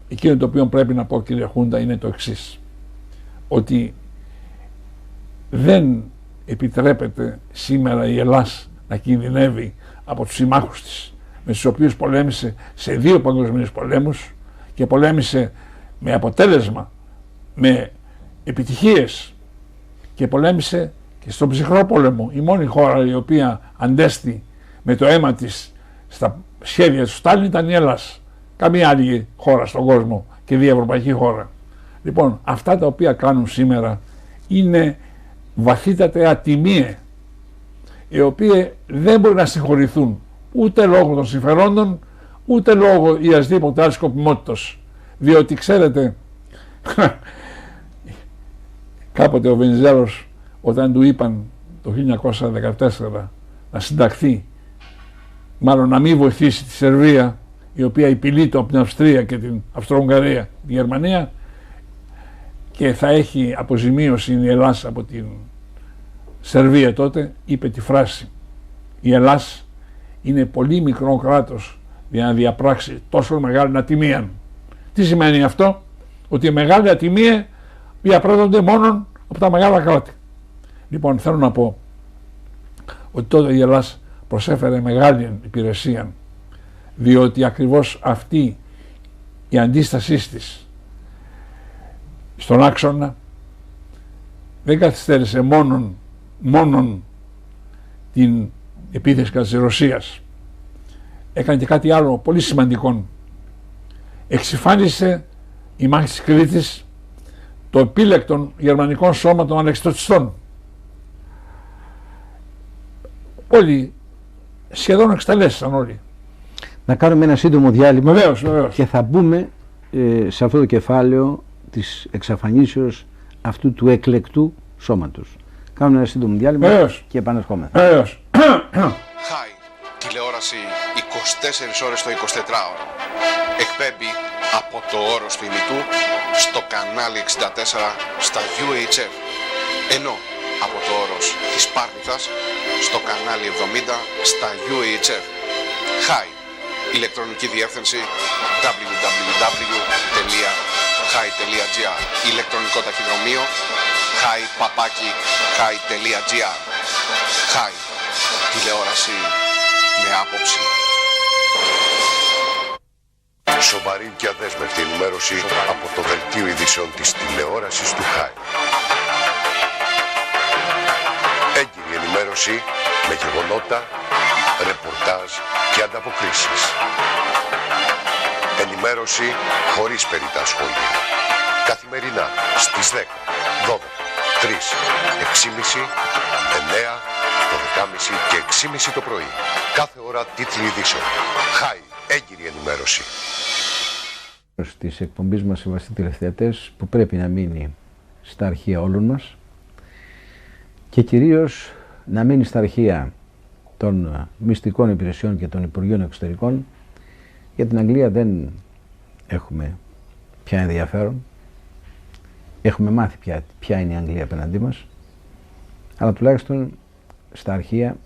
S2: εκείνο το οποίο πρέπει να πω, κύριε Χούντα, είναι το εξής, ότι δεν επιτρέπεται σήμερα η Ελλάδα να κινδυνεύει από τους συμμάχους της, με τους οποίους πολέμησε σε 2 παγκοσμίους πολέμους και πολέμησε με αποτέλεσμα, με επιτυχίες, και πολέμησε και στον ψυχρό πόλεμο. Η μόνη χώρα η οποία αντέστη με το αίμα της στα σχέδια του Στάλιν ήταν η Ελλάδα. Καμία άλλη χώρα στον κόσμο και διευρωπαϊκή χώρα. Λοιπόν, αυτά τα οποία κάνουν σήμερα είναι βαθύτατα ατιμία, οι οποίοι δεν μπορεί να συγχωρηθούν ούτε λόγω των συμφερόντων, ούτε λόγω ιασδήποτε άλλης σκοπιμότητας. Διότι ξέρετε, κάποτε ο Βενιζέλος, όταν του είπαν το 1914 να συνταχθεί, μάλλον να μην βοηθήσει τη Σερβία, η οποία υπηλείτο από την Αυστρία και την Αυστρο-Ουγγαρία, τη Γερμανία, και θα έχει αποζημίωση η Ελλάδα από την Σερβία, τότε είπε τη φράση: η Ελλάδα είναι πολύ μικρό κράτος για να διαπράξει τόσο μεγάλη ατιμία. Τι σημαίνει αυτό? Ότι η μεγάλη ατιμία διαπράττονται μόνο από τα μεγάλα κράτη. Λοιπόν, θέλω να πω ότι τότε η Ελλάδα προσέφερε μεγάλη υπηρεσία, διότι ακριβώς αυτή η αντίστασή της στον άξονα δεν καθυστέρησε μόνον την επίθεση κατά της Ρωσίας. Έκανε και κάτι άλλο πολύ σημαντικό. Εξυφάνισε η μάχη της Κρήτης το επίλεκτον γερμανικών σώμα των ανεξιτοτιστών. Όλοι σχεδόν εξτελέστησαν όλοι.
S1: Να κάνουμε ένα σύντομο διάλειμμα.
S2: Βεβαίως.
S1: Και θα μπούμε σε αυτό το κεφάλαιο της εξαφανίσεως αυτού του εκλεκτού σώματος. Κάνουμε ένα σύντομο διάλειμμα.
S2: Βεβαίως.
S1: Και επανερχόμεθα.
S2: Βεβαίως.
S3: Χάι, τηλεόραση 24 ώρες το 24ωρο. Εκπέμπει από το όρος του ημιτού στο κανάλι 64 στα UHF. Ενώ από το όρος της Πάρνηθας στο κανάλι 70 στα UHF. Χάι, ηλεκτρονική διεύθυνση www.hi.gr. Ηλεκτρονικό ταχυδρομείο hi@hi.gr. Χάι, τηλεόραση με άποψη.
S4: Σοβαρή και αδέσμευτη ενημέρωση από το δελτίο ειδήσεων της τηλεόρασης του Χάι. Έγκυρη ενημέρωση με γεγονότα, ρεπορτάζ και ανταποκρίσεις. Ενημέρωση χωρίς περιττά σχόλια. Καθημερινά στις 10, 12, 3, 6.30, 9, 12.30 και 6.30 το πρωί. Κάθε ώρα τίτλοι ειδήσεων. Χάι, έγκυρη ενημέρωση.
S1: Της εκπομπής μας, σεβαστοί τηλεθεατές, που πρέπει να μείνει στα αρχεία όλων μας και κυρίως να μείνει στα αρχεία των μυστικών υπηρεσιών και των Υπουργείων Εξωτερικών. Για την Αγγλία δεν έχουμε πια ενδιαφέρον. Έχουμε μάθει ποια είναι η Αγγλία απέναντί μας, αλλά τουλάχιστον στα αρχεία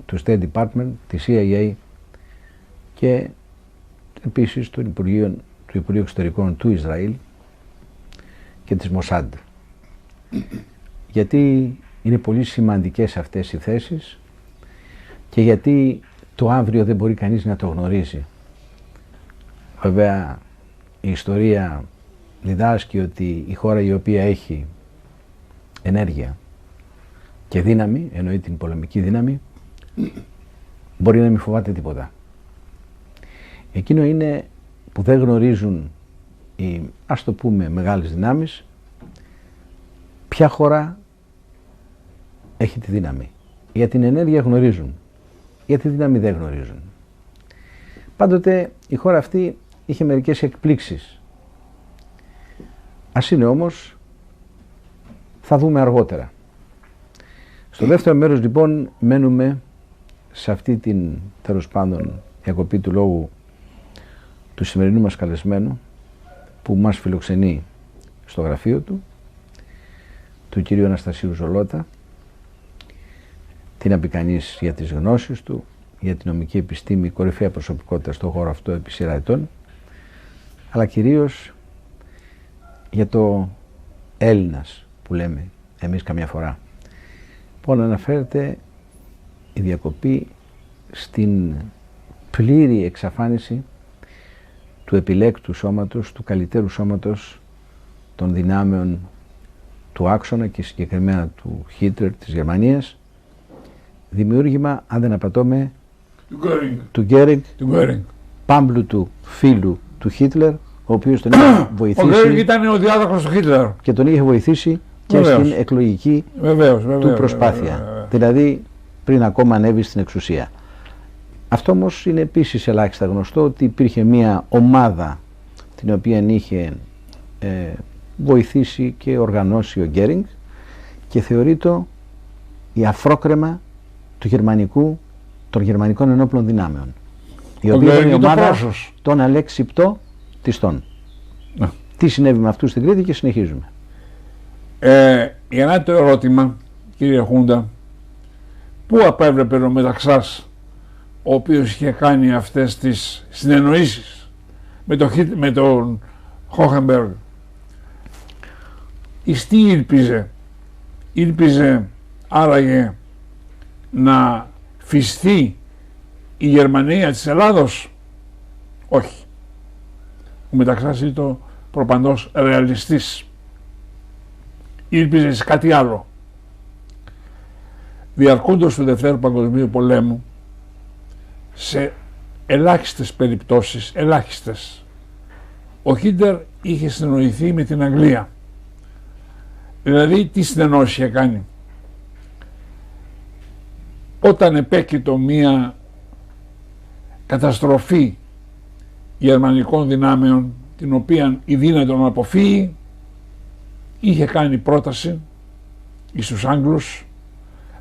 S1: του State Department, της CIA και επίσης του Υπουργείου Εξωτερικών του Ισραήλ και της Μοσάντ. Γιατί είναι πολύ σημαντικές αυτές οι θέσεις και γιατί το αύριο δεν μπορεί κανείς να το γνωρίζει. Βέβαια η ιστορία διδάσκει ότι η χώρα η οποία έχει ενέργεια και δύναμη, εννοεί την πολεμική δύναμη, μπορεί να μην φοβάται τίποτα. Εκείνο είναι που δεν γνωρίζουν οι, ας το πούμε, μεγάλες δυνάμεις, ποια χώρα έχει τη δύναμη. Για την ενέργεια γνωρίζουν, για τη δύναμη δεν γνωρίζουν. Πάντοτε η χώρα αυτή είχε μερικές εκπλήξεις. Ας είναι όμως, θα δούμε αργότερα. Στο δεύτερο μέρος λοιπόν μένουμε σε αυτή την, τέλος πάντων, διακοπή του λόγου του σημερινού μας καλεσμένου, που μας φιλοξενεί στο γραφείο του κυρίου Αναστασίου Ζολότα. Τι να πει κανείς για τις γνώσεις του, για την νομική επιστήμη, κορυφαία προσωπικότητα στον χώρο αυτό επί σειρά ετών, αλλά κυρίως για το Έλληνας που λέμε εμείς καμιά φορά. Λοιπόν, αναφέρεται η διακοπή στην πλήρη εξαφάνιση του επιλέκτου σώματος, του καλύτερου σώματος των δυνάμεων του άξονα και συγκεκριμένα του Χίτλερ της Γερμανίας, δημιούργημα, αν δεν απατώμε, του Γκέρινγκ, πάμπλου του φίλου του Χίτλερ, ο οποίος τον είχε βοηθήσει. Ο
S2: Γκέρινγκ ήταν ο διάδοχος του Χίτλερ.
S1: Και τον είχε βοηθήσει και στην εκλογική του προσπάθεια. Δηλαδή πριν ακόμα ανέβει στην εξουσία. Αυτό όμως είναι επίσης ελάχιστα γνωστό, ότι υπήρχε μια ομάδα την οποία είχε βοηθήσει και οργανώσει ο Γκέρινγκ και θεωρείται η αφρόκρεμα των γερμανικών ενόπλων δυνάμεων, η οποία είναι η ομάδα των αλέξιπτο τιστών. Τι συνέβη με αυτούς στην Κρήτη και συνεχίζουμε.
S2: Για να το ερώτημα, κύριε Χούντα, πού απέβλεπε ο Μεταξάς, ο οποίος είχε κάνει αυτές τις συνεννοήσεις με τον Χόχενμπεργκ, εις τι ήλπιζε άραγε να φυστεί η Γερμανία της Ελλάδος? Όχι. Ο Μεταξάς ήταν προπαντός ρεαλιστής. Ήλπιζε σε κάτι άλλο. Διαρκούντος του Δευτέρου Παγκοσμίου Πολέμου, σε ελάχιστες περιπτώσεις, ο Χίτλερ είχε συνεννοηθεί με την Αγγλία. Δηλαδή τι συνεννόηση είχε κάνει? Όταν επέκειτο μία καταστροφή γερμανικών δυνάμεων, την οποία ιδύνατο να αποφύγει, είχε κάνει πρόταση στους Άγγλους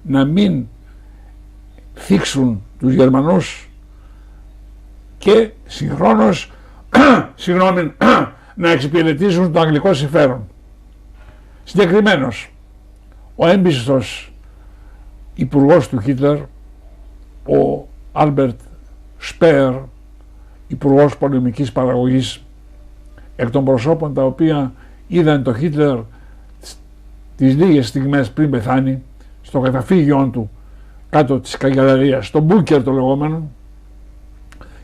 S2: να μην θίξουν τους Γερμανούς και συγχρόνως να εξυπηρετήσουν το αγγλικό συμφέρον. Συγκεκριμένος, ο έμπιστος υπουργός του Χίτλερ, ο Άλμπερτ Σπέερ, υπουργός πολεμικής παραγωγής, εκ των προσώπων τα οποία είδαν το Χίτλερ τις λίγες στιγμές πριν πεθάνει στο καταφύγιον του κάτω της καγκελαρίας, στο μπούνκερ το λεγόμενο,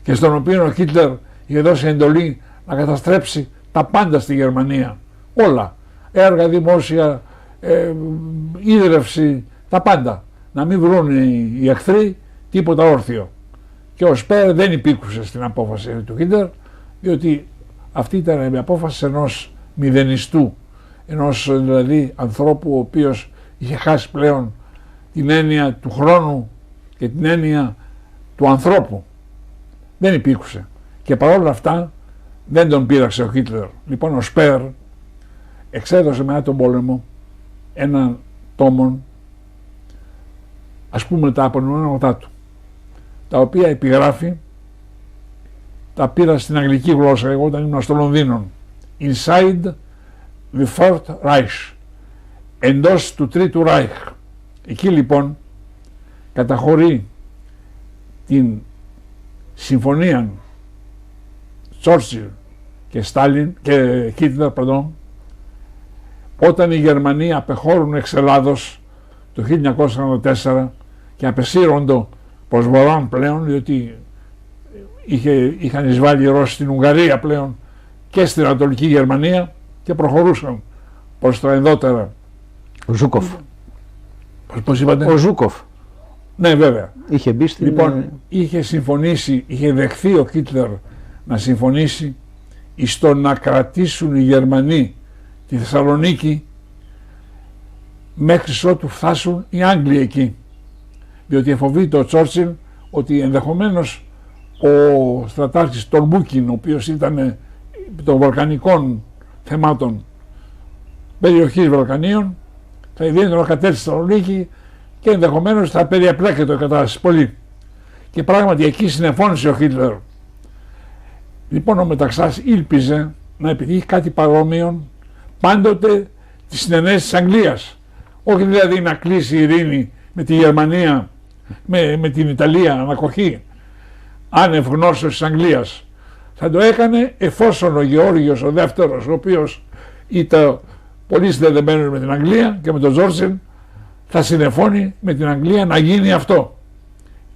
S2: και στον οποίο ο Χίτλερ είχε δώσει εντολή να καταστρέψει τα πάντα στη Γερμανία, όλα, έργα δημόσια, ίδρυυση, τα πάντα, να μην βρουν οι εχθροί τίποτα όρθιο. Και ο Σπέρ δεν υπήκουσε στην απόφαση του Χίτλερ, διότι αυτή ήταν η απόφαση ενός μηδενιστού, ενός δηλαδή ανθρώπου ο οποίος είχε χάσει πλέον την έννοια του χρόνου και την έννοια του ανθρώπου. Δεν υπήρξε. Και παρόλα αυτά δεν τον πείραξε ο Χίτλερ. Λοιπόν, ο Σπέρ εξέδωσε μετά τον πόλεμο έναν τόμον, ας πούμε, τα απομνημονεύματά του, τα οποία επιγράφει, τα πήρα στην αγγλική γλώσσα εγώ όταν ήμουν στο Λονδίνο. Inside the Fourth Reich, εντός του Τρίτου Ράιχ. Εκεί λοιπόν καταχωρεί την συμφωνία Τσόρτσιλ και Στάλιν και Χίτλερ, όταν οι Γερμανοί απεχώρουν εξ Ελλάδος το 1944 και απεσύρονται προς Βορράν πλέον, διότι είχαν εισβάλει οι Ρώσοι στην Ουγγαρία πλέον και στην Ανατολική Γερμανία και προχωρούσαν προς τα ενδότερα.
S1: Ο Ζούκοφ.
S2: Πώς είπατε?
S1: Ο Ζούκοφ.
S2: Ναι, βέβαια.
S1: Είχε μπει στην...
S2: Λοιπόν, είχε συμφωνήσει, είχε δεχθεί ο Χίτλερ να συμφωνήσει στο να κρατήσουν οι Γερμανοί τη Θεσσαλονίκη μέχρι ότου φτάσουν οι Άγγλοι εκεί. Διότι φοβείται ο Τσόρτσιλ ότι ενδεχομένως ο στρατάρχης Τορμπούκιν, ο οποίος ήταν των βαλκανικών θεμάτων περιοχής Βαλκανίων, θα ιδιαίτερα να κατέλθει στη Θεσσαλονίκη και ενδεχομένως θα περιαπλέκεται η κατάσταση πολύ. Και πράγματι εκεί συνεφώνησε ο Χίτλερ. Λοιπόν, ο Μεταξάς ήλπιζε να επιτύχει κάτι παρόμοιο πάντοτε τις συνενέσεις της Αγγλίας. Όχι δηλαδή να κλείσει η ειρήνη με τη Γερμανία, με την Ιταλία, ανακοχή, άνευ γνώσεως της Αγγλίας. Θα το έκανε εφόσον ο Γεώργιος ο δεύτερος, ο οποίος ήταν πολύ συνδεδεμένος με την Αγγλία και με τον Τζόρτσιλ, θα συνεφώνει με την Αγγλία να γίνει αυτό.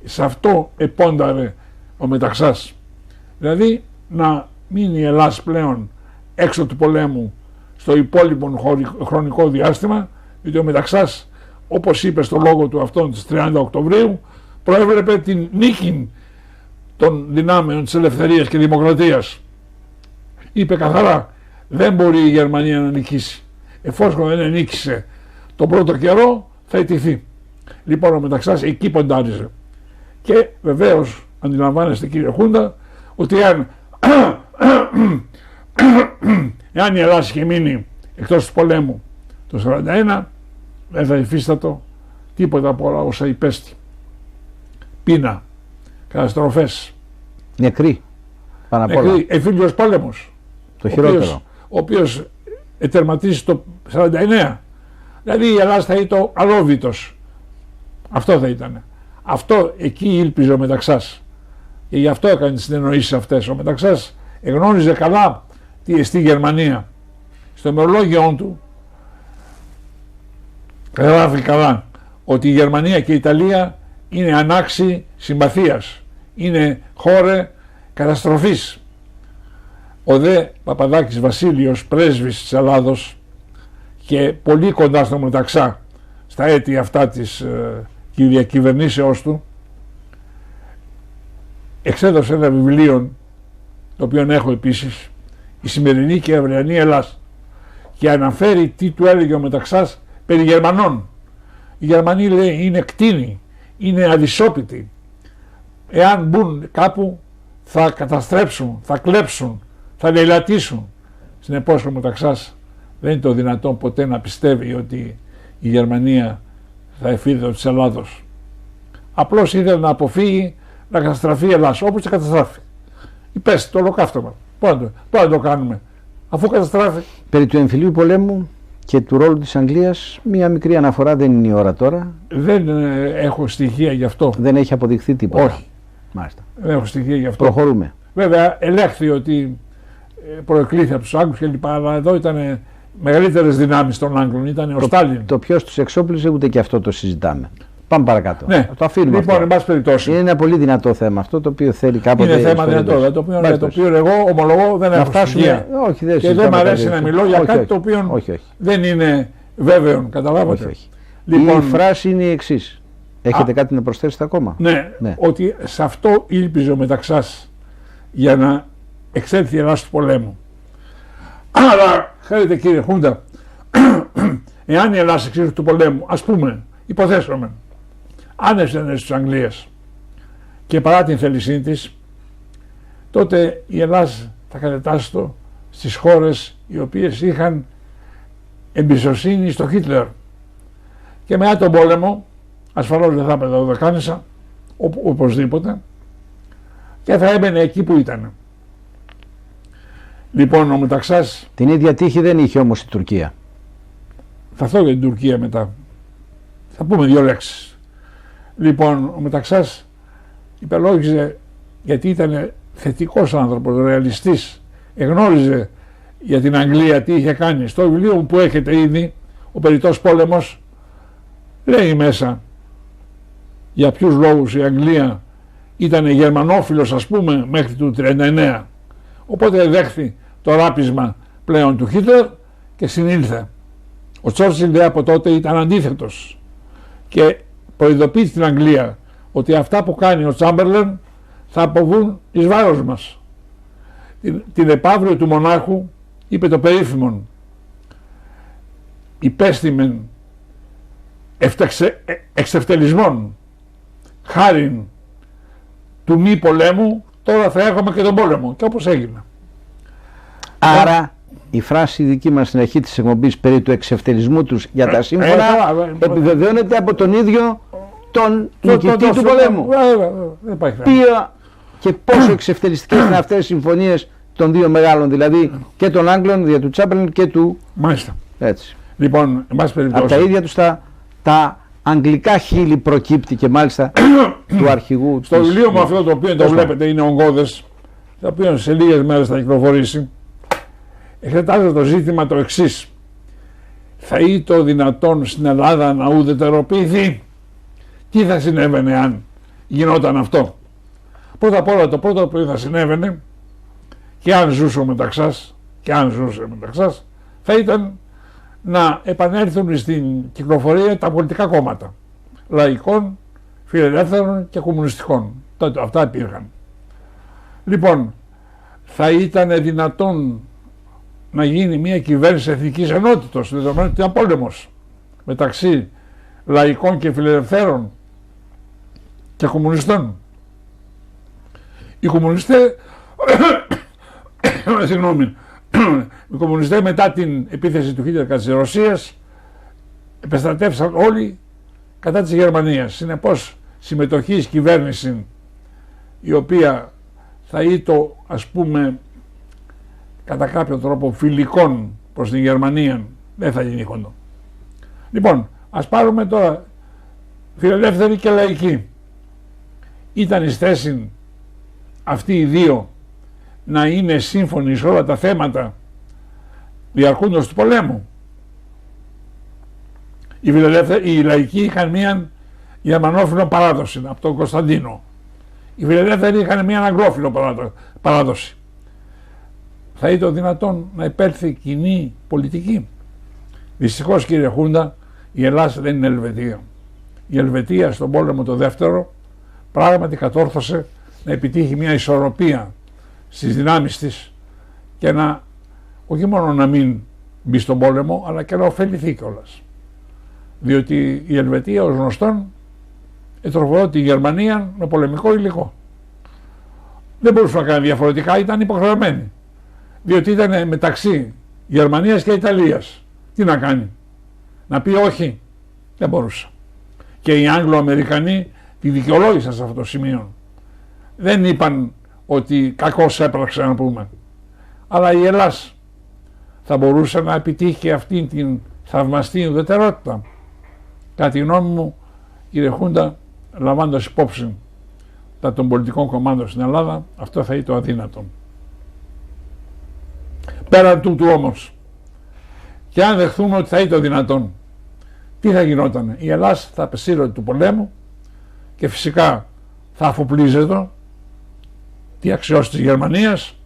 S2: Σε αυτό επόνταρε ο Μεταξάς. Δηλαδή να μείνει η Ελλάς πλέον έξω του πολέμου στο υπόλοιπο χρονικό διάστημα, γιατί ο Μεταξάς, όπως είπε στο λόγο του αυτόν της 30 Οκτωβρίου, προέβλεπε την νίκη των δυνάμεων της ελευθερίας και δημοκρατίας. Είπε καθαρά, δεν μπορεί η Γερμανία να νικήσει. Εφόσον δεν νίκησε τον πρώτο καιρό, θα ηττηθεί. Λοιπόν, ο Μεταξάς εκεί ποντάριζε. Και βεβαίως αντιλαμβάνεστε, κύριε Χούντα, ότι εάν η Ελλάδα είχε μείνει εκτός του πολέμου το 1941, δεν θα υφίστατο τίποτα από όλα όσα υπέστη. Πείνα, καταστροφές,
S1: νεκροί, πάνω απ' όλα.
S2: Εμφύλιος πόλεμος,
S1: το χειρότερο,
S2: ο οποίος ετερματίζει το 1949. Δηλαδή η Ελλάδα θα ήταν αλόβητος. Αυτό θα ήταν. Αυτό εκεί ήλπιζε ο Μεταξάς. Και γι' αυτό έκανε τις συνεννοήσεις αυτές. Ο Μεταξάς εγνώριζε καλά τι εστί Γερμανία. Στο ημερολόγιο του γράφει καλά ότι η Γερμανία και η Ιταλία είναι ανάξι συμπαθίας. Είναι χώρε καταστροφής. Ο δε Παπαδάκης Βασίλειος, πρέσβης της Ελλάδος και πολύ κοντά στο Μεταξά στα έτη αυτά της διακυβερνήσεώς του, εξέδωσε ένα βιβλίο, το οποίο έχω επίσης, η σημερινή και αυριανή Ελλάς, και αναφέρει τι του έλεγε ο Μεταξάς περί Γερμανών. Οι Γερμανοί, λέει, είναι κτήνοι, είναι αδυσόπιτοι. Εάν μπουν κάπου θα καταστρέψουν, θα κλέψουν, θα λαιλατίσουν. Συνεπώς ο Μεταξάς δεν είναι το δυνατόν ποτέ να πιστεύει ότι η Γερμανία θα εφίδε της Ελλάδος. Απλώς ήθελε να αποφύγει να καταστραφεί η Ελλάδα, όπως και καταστράφει. Πες το ολοκαύτωμα. Πώς να το κάνουμε, αφού καταστράφει.
S1: Περί του εμφυλίου πολέμου και του ρόλου της Αγγλίας, μία μικρή αναφορά, δεν είναι η ώρα τώρα.
S2: Δεν έχω στοιχεία γι' αυτό.
S1: Δεν έχει αποδειχθεί τίποτα.
S2: Όχι.
S1: Μάλιστα.
S2: Δεν έχω στοιχεία γι' αυτό.
S1: Προχωρούμε.
S2: Βέβαια, ελέγχθη ότι προεκλήθη από τους Άγγλους κλπ. Αλλά εδώ ήταν μεγαλύτερες δυνάμεις των Άγγλων. Ήταν ο Στάλιν.
S1: Το ποιος τους εξόπλιζε, ούτε και αυτό το συζητάμε. Πάμε παρακάτω.
S2: Ναι.
S1: Το αφήνουμε.
S2: Λοιπόν, εν πάση περιπτώσει.
S1: Είναι ένα πολύ δυνατό θέμα αυτό, το οποίο θέλει κάποτε.
S2: Είναι θέμα δυνατό. Το οποίο εγώ ομολογώ δεν έχω στοιχεία. Και δεν μου αρέσει να μιλώ για κάτι το οποίο δεν είναι βέβαιο. Καταλάβατε.
S1: Λοιπόν, η φράση είναι η εξής. Έχετε κάτι να προσθέσετε ακόμα?
S2: Ναι, ότι σε αυτό ήλπιζε ο Μεταξάς για να εξέλθει η Ελλάδα του πολέμου. Αλλά, ξέρετε κύριε Χούντα, εάν η Ελλάδα εξέλθει του πολέμου, ας πούμε, υποθέσουμε, άνεψε στις Αγγλίες και παρά την θέλησή της, τότε η Ελλάδα θα κατετάσσει το στις χώρες οι οποίες είχαν εμπιστοσύνη στο Χίτλερ. Και μετά τον πόλεμο, ασφαλώς δεν θα έπαιρνε το δεκάνησα, οπωσδήποτε, και θα έμπαινε εκεί που ήταν. Λοιπόν, ο Μεταξάς...
S1: Την ίδια τύχη δεν είχε όμως η Τουρκία.
S2: Θα έρθω για την Τουρκία μετά. Θα πούμε δύο λέξεις. Λοιπόν, ο Μεταξάς υπελόγιζε, γιατί ήταν θετικός άνθρωπος, ρεαλιστής, εγνώριζε για την Αγγλία τι είχε κάνει. Στο βιβλίο μου που έχετε ήδη, ο Περιττός πόλεμος, λέει μέσα για ποιους λόγους η Αγγλία ήταν γερμανόφιλος, ας πούμε, μέχρι του 1939. Οπότε δέχθη το ράπισμα πλέον του Χίτλερ και συνήλθε. Ο Τσόρτσιλ δε από τότε ήταν αντίθετος και προειδοποιεί την Αγγλία ότι αυτά που κάνει ο Τσάμπερλεν θα αποβούν εις βάρος μας. Την επαύριο του μονάρχου είπε το περίφημον: υπέστημεν εξευτελισμών χάριν του μη πολέμου, τώρα θα έχουμε και τον πόλεμο. Και όπως έγινε.
S1: Άρα η φράση δική μας στην αρχή της εκπομπής περί του εξευτελισμού τους για τα σύμφωνα επιβεβαιώνεται από τον ίδιο τον νικητή του πολέμου. Ποια και πόσο εξευτελιστικές είναι αυτές οι συμφωνίες των δύο μεγάλων, δηλαδή και των Άγγλων, για του Τσάμπερλεν και του...
S2: Μάλιστα.
S1: Έτσι.
S2: Λοιπόν, εν πάση περιπτώσει,
S1: από τα ίδια τους τα αγγλικά χείλη προκύπτει και μάλιστα του αρχηγού.
S2: Στο βιβλίο μου αυτό το οποίο το βλέπετε είναι ογκώδες, το οποίο σε λίγες μέρες θα κυκλοφορήσει. Εξετάζω το ζήτημα το εξής: θα ήταν δυνατόν στην Ελλάδα να ουδετεροποιηθεί? Τι θα συνέβαινε αν γινόταν αυτό? Πρώτα απ' όλα, το πρώτο που θα συνέβαινε, και αν ζούσε ο Μεταξάς, θα ήταν να επανέλθουν στην κυκλοφορία τα πολιτικά κόμματα λαϊκών, φιλελεύθερων και κομμουνιστικών. Τότε αυτά υπήρχαν. Λοιπόν, θα ήταν δυνατόν να γίνει μια κυβέρνηση εθνικής ενότητας, δεδομένου ότι ήταν πόλεμος μεταξύ λαϊκών και φιλελευθέρων και κομμουνιστών? Οι κομμουνιστές οι κομμουνιστές μετά την επίθεση του Χίτλερ κατά της Ρωσίας επεστρατεύσαν όλοι κατά της Γερμανίας. Συνεπώς, συμμετοχή στην κυβέρνηση η οποία θα ήταν, ας πούμε, κατά κάποιο τρόπο φιλικών προς την Γερμανία, δεν θα γίνει κοντό. Λοιπόν, ας πάρουμε τώρα φιλελεύθεροι και λαϊκοί. Ήταν εις θέση αυτοί οι δύο να είναι σύμφωνοι σε όλα τα θέματα διαρκούντος του πολέμου? Οι λαϊκοί είχαν μια γερμανόφιλο παράδοση από τον Κωνσταντίνο. Οι φιλελεύθεροι είχαν μια αγγλόφιλο παράδοση. Θα ήταν δυνατόν να υπέρθει κοινή πολιτική? Δυστυχώς, κύριε Χούντα, η Ελλάδα δεν είναι Ελβετία. Η Ελβετία στον πόλεμο το δεύτερο πράγματι κατόρθωσε να επιτύχει μια ισορροπία στις δυνάμεις της και να όχι μόνο να μην μπει στον πόλεμο, αλλά και να ωφεληθεί κιόλας. Διότι η Ελβετία, ως γνωστόν, ετροφοδότη τη Γερμανία με πολεμικό υλικό. Δεν μπορούσε να κάνει διαφορετικά, ήταν υποχρεωμένη. Διότι ήταν μεταξύ Γερμανίας και Ιταλίας. Τι να κάνει? Να πει όχι? Δεν μπορούσε. Και οι Άγγλο-Αμερικανοί τη δικαιολόγησαν σε αυτό το σημείο. Δεν είπαν ότι κακώς έπραξε, να πούμε. Αλλά η Ελλάς θα μπορούσε να επιτύχει αυτή την θαυμαστή ουδετερότητα? Κατά τη γνώμη μου, κύριε Χούντα, λαμβάνοντας υπόψη τα των πολιτικών κομμάτων στην Ελλάδα, αυτό θα ήταν το αδύνατο. Πέραν τούτου όμως, και αν δεχθούμε ότι θα ήταν δυνατόν, τι θα γινόταν? Η Ελλάδα θα απεσύρωται του πολέμου και φυσικά θα αφοπλίζεται τη αξιώση της Γερμανίας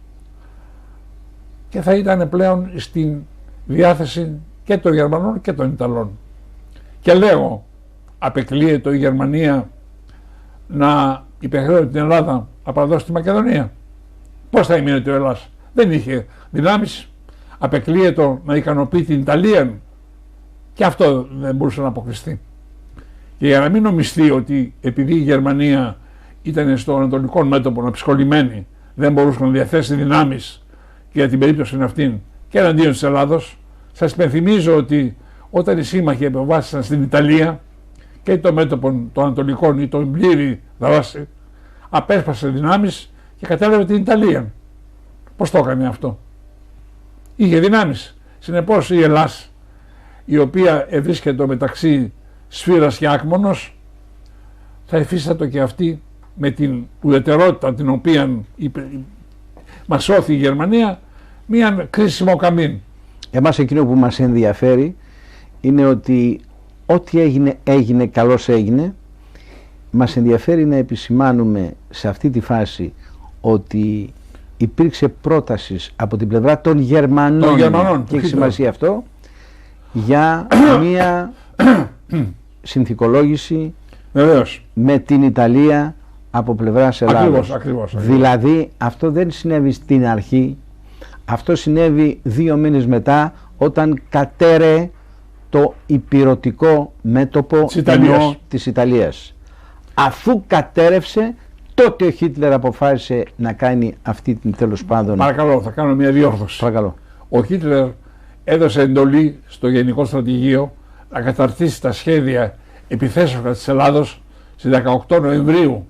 S2: και θα ήταν πλέον στην διάθεση και των Γερμανών και των Ιταλών. Και λέγω, απεκλείεται η Γερμανία να υπεχρεώνει την Ελλάδα να παραδώσει τη Μακεδονία? Πώς θα έμεινε ο Ελλάς? Δεν είχε δυνάμεις. Απεκλείεται να ικανοποιεί την Ιταλία? Και αυτό δεν μπορούσε να αποκλειστεί. Και για να μην νομιστεί ότι επειδή η Γερμανία ήταν στο ανατολικό μέτωπο να ψυχολημένη, δεν μπορούσε να διαθέσει δυνάμεις για την περίπτωση αυτήν και εναντίον της Ελλάδος. Σας υπενθυμίζω ότι όταν οι σύμμαχοι επεμβάσισαν στην Ιταλία και το μέτωπο των Ανατολικών ή τον πλήρη δράση, απέσπασε δυνάμεις και κατέλαβε την Ιταλία. Πώς το έκανε αυτό? Είχε δυνάμεις. Συνεπώς η Ελλάς, η οποία βρίσκεται μεταξύ σφύρας και άκμονος, θα εφίστατο και αυτή με την ουδετερότητα την οποία μας σώθη η Γερμανία, μία κρίσιμο καμήν.
S1: Εμάς εκείνο που μας ενδιαφέρει είναι ότι ό,τι έγινε καλώς έγινε. Μας ενδιαφέρει να επισημάνουμε σε αυτή τη φάση ότι υπήρξε πρόταση από την πλευρά των Γερμανών και έχει σημασία αυτό, για μία συνθηκολόγηση με την Ιταλία από πλευράς Ελλάδος.
S2: Ακριβώς.
S1: Δηλαδή αυτό δεν συνέβη στην αρχή, αυτό συνέβη 2 μήνες μετά, όταν κατέρεε το υπηρωτικό μέτωπο της Ιταλίας. Αφού κατέρευσε, τότε ο Χίτλερ αποφάσισε να κάνει αυτή την, τέλος πάντων...
S2: Παρακαλώ, θα κάνω μια διόρθωση.
S1: Παρακαλώ.
S2: Ο Χίτλερ έδωσε εντολή στο Γενικό Στρατηγείο να καταρτήσει τα σχέδια επιθέσεων της Ελλάδος στις 18 Νοεμβρίου,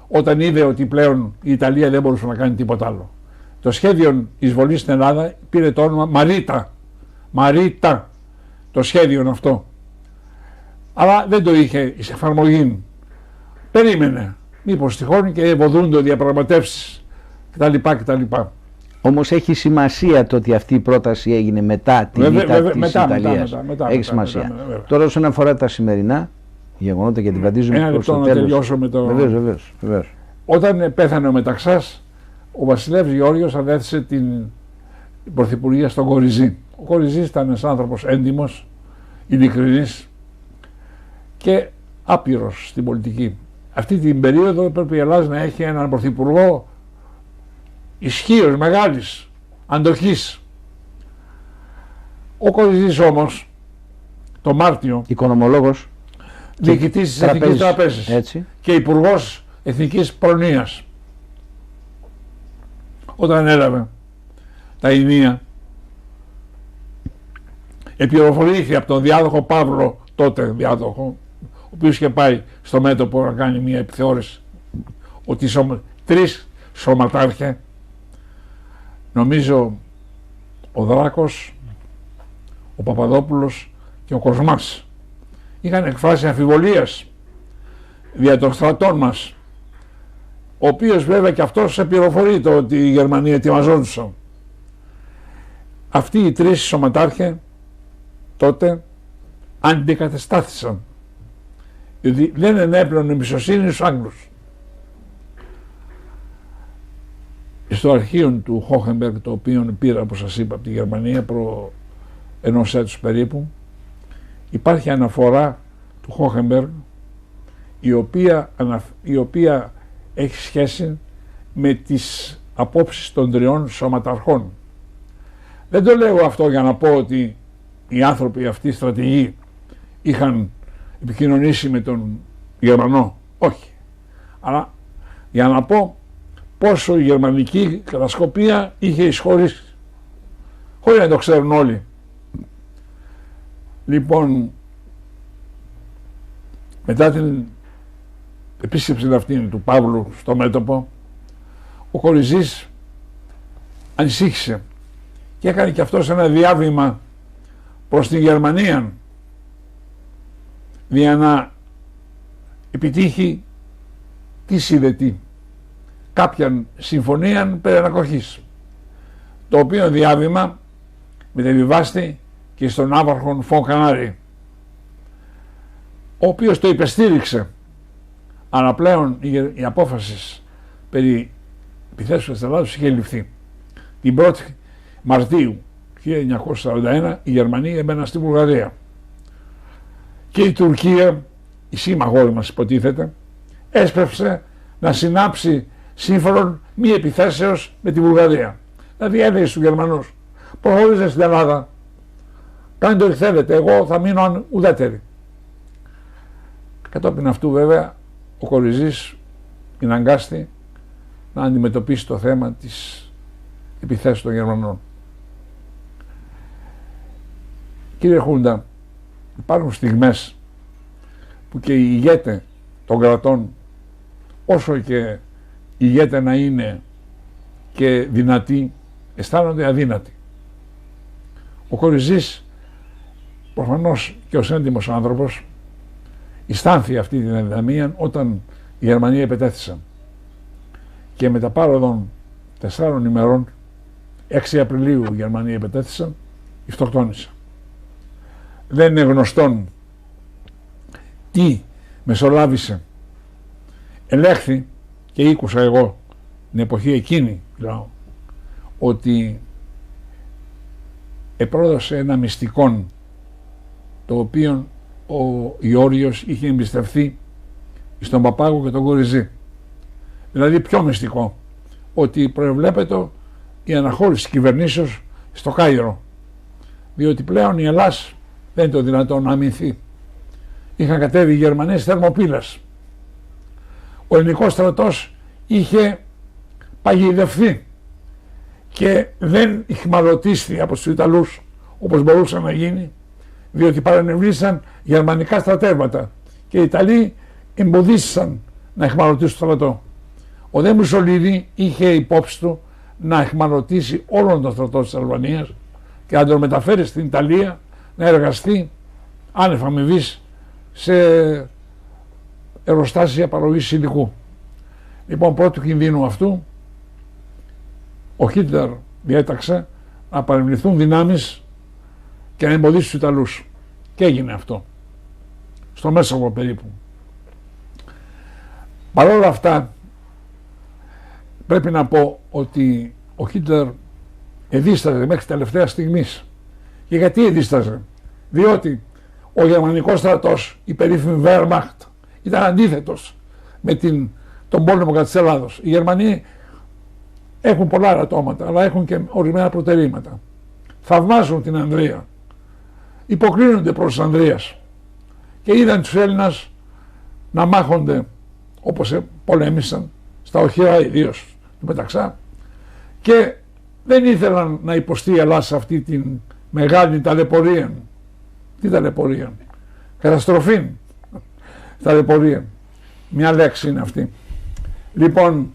S2: όταν είδε ότι πλέον η Ιταλία δεν μπορούσε να κάνει τίποτα άλλο. Το σχέδιο εισβολής στην Ελλάδα πήρε το όνομα Μαρίτα. Μαρίτα, το σχέδιο αυτό. Αλλά δεν το είχε εις εφαρμογή. Περίμενε. Μήπως τυχόν και ευωδούνται διαπραγματεύσεις κτλ.
S1: Όμως έχει σημασία το ότι αυτή η πρόταση έγινε μετά την ήττα της Ιταλίας. Έχει σημασία. Τώρα όσον αφορά τα σημερινά γεγονότα, γιατί βαδίζουμε προς το τέλος.
S2: Τελειώσω με το...
S1: Βεβαίως.
S2: Όταν πέθανε ο Μεταξάς, ο βασιλεύς Γεώργιος ανέθεσε την πρωθυπουργία στον Κοριζή. Ο Κοριζής ήταν ένας άνθρωπος έντιμος, ειλικρινής και άπειρος στην πολιτική. Αυτή την περίοδο πρέπει η Ελλάδα να έχει έναν πρωθυπουργό ισχύος, μεγάλης, αντοχής. Ο Κοριζής όμως, το Μάρτιο,
S1: οικονομολόγος,
S2: διοικητής της Εθνικής Τραπέζης και υπουργός Εθνικής Προνοίας, όταν έλαβε τα ενία, επληροφορήθηκε από τον διάδοχο Παύλο, τότε διάδοχο, ο οποίος είχε πάει στο μέτωπο να κάνει μια επιθεώρηση, ότι 3 σωματάρχε, νομίζω ο Δράκος, ο Παπαδόπουλος και ο Κοσμάς, είχαν εκφράσει αμφιβολίες δια των στρατών μας, ο οποίος βέβαια και αυτός επληροφορείται ότι η Γερμανία ετοιμαζόντουσαν. Αυτοί οι 3 σωματάρχε τότε αντικατεστάθησαν, διότι δεν ενέπλαινε εμπιστοσύνη στους Άγγλους. Στο αρχείο του Χόχεμπεργκ, το οποίο πήρα, όπως σας είπα, από τη Γερμανία προ 1 έτους περίπου, υπάρχει αναφορά του Χόχεμπεργκ, η οποία έχει σχέση με τις απόψεις των 3 σωματαρχών. Δεν το λέω αυτό για να πω ότι οι άνθρωποι αυτοί, οι στρατηγοί, είχαν επικοινωνήσει με τον Γερμανό. Όχι. Αλλά για να πω πόσο η γερμανική κατασκοπία είχε εισχωρήσει, χωρίς να το ξέρουν όλοι. Λοιπόν, μετά την επίσκεψη αυτή του Παύλου στο μέτωπο, ο Κοριζής ανησύχησε και έκανε και αυτός ένα διάβημα προς την Γερμανία για να επιτύχει τι συνδετή, κάποια συμφωνία περί ανακοχής, το οποίο διάβημα μετεβιβάστη και στον άβαρχον Φον Κανάρη, ο οποίος το υπεστήριξε, αλλά πλέον η απόφαση περί επιθέσεως της Ελλάδος είχε ληφθεί. Την 1η Μαρτίου 1941 η Γερμανία έμπαιναν στη Βουλγαρία και η Τουρκία, η σύμμαχός μας υποτίθεται, έσπευσε να συνάψει σύμφωνο μη επιθέσεως με τη Βουλγαρία. Δηλαδή έλεγε στους Γερμανούς, προχωρήστε στην Ελλάδα, κάντε ό,τι θέλετε, εγώ θα μείνω ουδέτερη. Κατόπιν αυτού βέβαια ο Κοριζής αναγκάστη να αντιμετωπίσει το θέμα της επιθέσεως των Γερμανών. Κύριε Χούντα, υπάρχουν στιγμές που και οι ηγέτες των κρατών, όσο και ηγέτες να είναι και δυνατοί, αισθάνονται αδύνατοι. Ο Κοριζής, προφανώς και ως έντιμος άνθρωπος, αισθάνθη αυτή την αδυναμία όταν οι Γερμανοί επετέθησαν. Και με τα πάροδον 4 ημερών, 6 Απριλίου οι Γερμανοί επετέθησαν, αυτοκτόνησαν. Δεν είναι γνωστόν τι μεσολάβησε. Ελέγχθη και ήκουσα εγώ την εποχή εκείνη, λέω, ότι επρόδωσε ένα μυστικόν το οποίο ο Ιώριος είχε εμπιστευθεί στον Παπάγο και τον Κοριζή. Δηλαδή πιο μυστικό, ότι προεβλέπεται η αναχώρηση κυβερνήσεως στο Κάιρο, διότι πλέον η Ελλάς δεν είναι το δυνατόν να αμυνθεί. Είχαν κατέβει οι Γερμανοί θερμοπύλες. Ο ελληνικός στρατός είχε παγιδευθεί και δεν ηχμαλωτίστη από τους Ιταλούς όπως μπορούσε να γίνει, διότι παρενευλήσαν γερμανικά στρατεύματα και οι Ιταλοί εμποδίστησαν να εχμαλωτήσουν το στρατό. Ο δε Μουσολίνι είχε υπόψη του να εχμαλωτήσει όλον τον στρατό της Αλβανίας και να τον μεταφέρει στην Ιταλία να εργαστεί άνευ αμοιβής σε εργοστάσια παραγωγής υλικού. Λοιπόν, πρώτου κινδύνου αυτού ο Χίτλερ διέταξε να παρεμβληθούν δυνάμεις και να εμποδίσει τους Ιταλούς. Και έγινε αυτό. Στο Μέσογο περίπου. Παρ' όλα αυτά πρέπει να πω ότι ο Χίτλερ εδίσταζε μέχρι τελευταία στιγμής. Και γιατί εδίσταζε? Διότι ο γερμανικός στρατός, η περίφημη Wehrmacht, ήταν αντίθετος με τον πόλεμο κατά της Ελλάδος. Οι Γερμανοί έχουν πολλά ρατώματα, αλλά έχουν και ορισμένα προτερήματα. Θαυμάζουν την Ανδρεία, υποκρίνονται προς της Ανδρείας και είδαν τους Έλληνας να μάχονται όπως πολέμησαν στα οχυρά ιδίως του Μεταξά, και δεν ήθελαν να υποστεί η Ελλάδα σε αυτή την μεγάλη ταλαιπωρία. Τι ταλαιπωρία? Καταστροφή ταλαιπωρία. Μια λέξη είναι αυτή. Λοιπόν,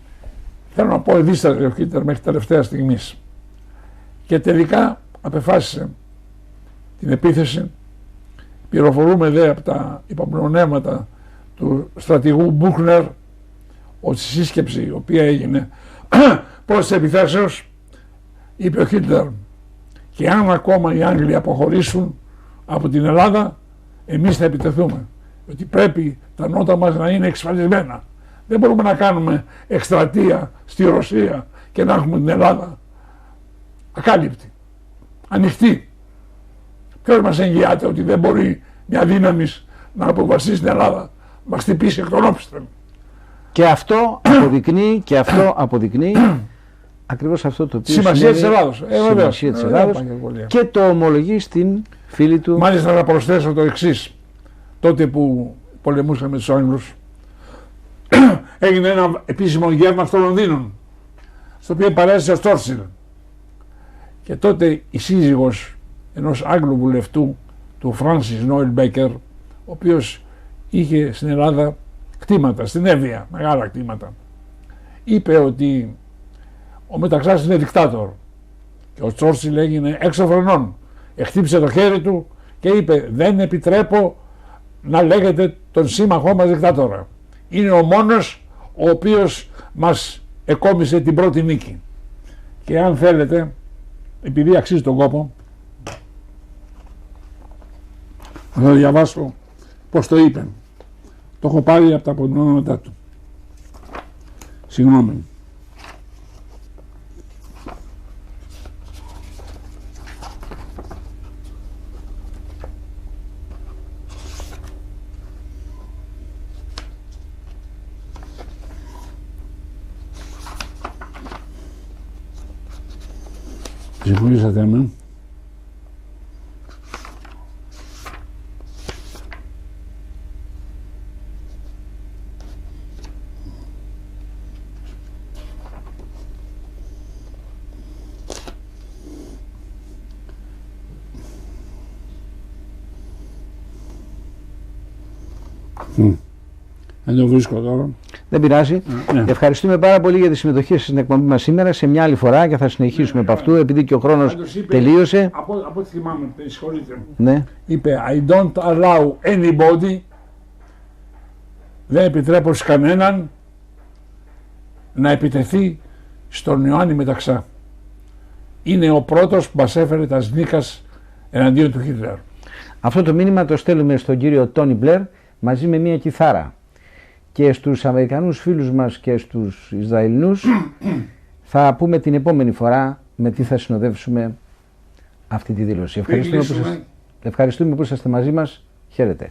S2: θέλω να πω, εδίσταζε ο Χίτλερ μέχρι τελευταία στιγμής και τελικά απεφάσισε την επίθεση. Πληροφορούμε δε από τα υπομνημονεύματα του στρατηγού Μπούχνερ ότι στη σύσκεψη η οποία έγινε προς τις επιθέσεις είπε ο Χίτλερ, και αν ακόμα οι Άγγλοι αποχωρήσουν από την Ελλάδα, εμείς θα επιτεθούμε, ότι πρέπει τα νότα μας να είναι εξασφαλισμένα. Δεν μπορούμε να κάνουμε εκστρατεία στη Ρωσία και να έχουμε την Ελλάδα ακάλυπτη, ανοιχτή. Ποιος μας εγγυάται ότι δεν μπορεί μια δύναμη να αποβασίσει την Ελλάδα, μας χτυπήσει εκ των όψιστρων?
S1: Και αυτό αποδεικνύει ακριβώς αυτό το οποίο
S2: σημασία της Ελλάδος.
S1: Σημασία της Ελλάδος, και το ομολογεί στην φίλη του.
S2: Μάλιστα να προσθέσω το εξής. Τότε που πολεμούσαμε τους Άγγλους, έγινε ένα επίσημο γεύμα στο Λονδίνο, στο οποίο παρέστησε ο Τσόρτσιλ. Και τότε η σύζυγος ενός Άγγλου βουλευτού, του Φράνσις Νόιλ Μπέκερ, ο οποίος είχε στην Ελλάδα κτήματα, στην Εύβοια, μεγάλα κτήματα, είπε ότι ο Μεταξάς είναι δικτάτορ. Και ο Τσόρτσιλ έγινε έξω φρενών. Χτύπησε το χέρι του και είπε, δεν επιτρέπω να λέγεται τον σύμμαχό μας δικτάτορα. Είναι ο μόνος ο οποίος μας εκόμισε την πρώτη νίκη. Και αν θέλετε, επειδή αξίζει τον κόπο, θα διαβάσω πώς το είπε. Το έχω πάρει από τα απομνημονεύματά του. Συγγνώμη. Συγχωρήσατε με. Δεν το βρίσκω τώρα.
S1: Δεν πειράζει.
S2: Ναι.
S1: Ευχαριστούμε πάρα πολύ για τη συμμετοχή σας στην εκπομπή μας σήμερα. Σε μια άλλη φορά και θα συνεχίσουμε από αυτού, επειδή και ο χρόνος τελείωσε.
S2: Από ό,τι θυμάμαι, συγχωρείτε.
S1: Ναι.
S2: Είπε I don't allow anybody, δεν επιτρέπω σε κανέναν να επιτεθεί στον Ιωάννη Μεταξά. Είναι ο πρώτος που μας έφερε τα σνίκας εναντίον του Χίτλερ.
S1: Αυτό το μήνυμα το στέλνουμε στον κύριο Τόνι Μπλερ μαζί με μια κιθάρα. Και στους Αμερικανούς φίλους μας και στους Ισραηλινούς θα πούμε την επόμενη φορά με τι θα συνοδεύσουμε αυτή τη δήλωση. Ευχαριστούμε που είσαστε μαζί μας. Χαίρετε.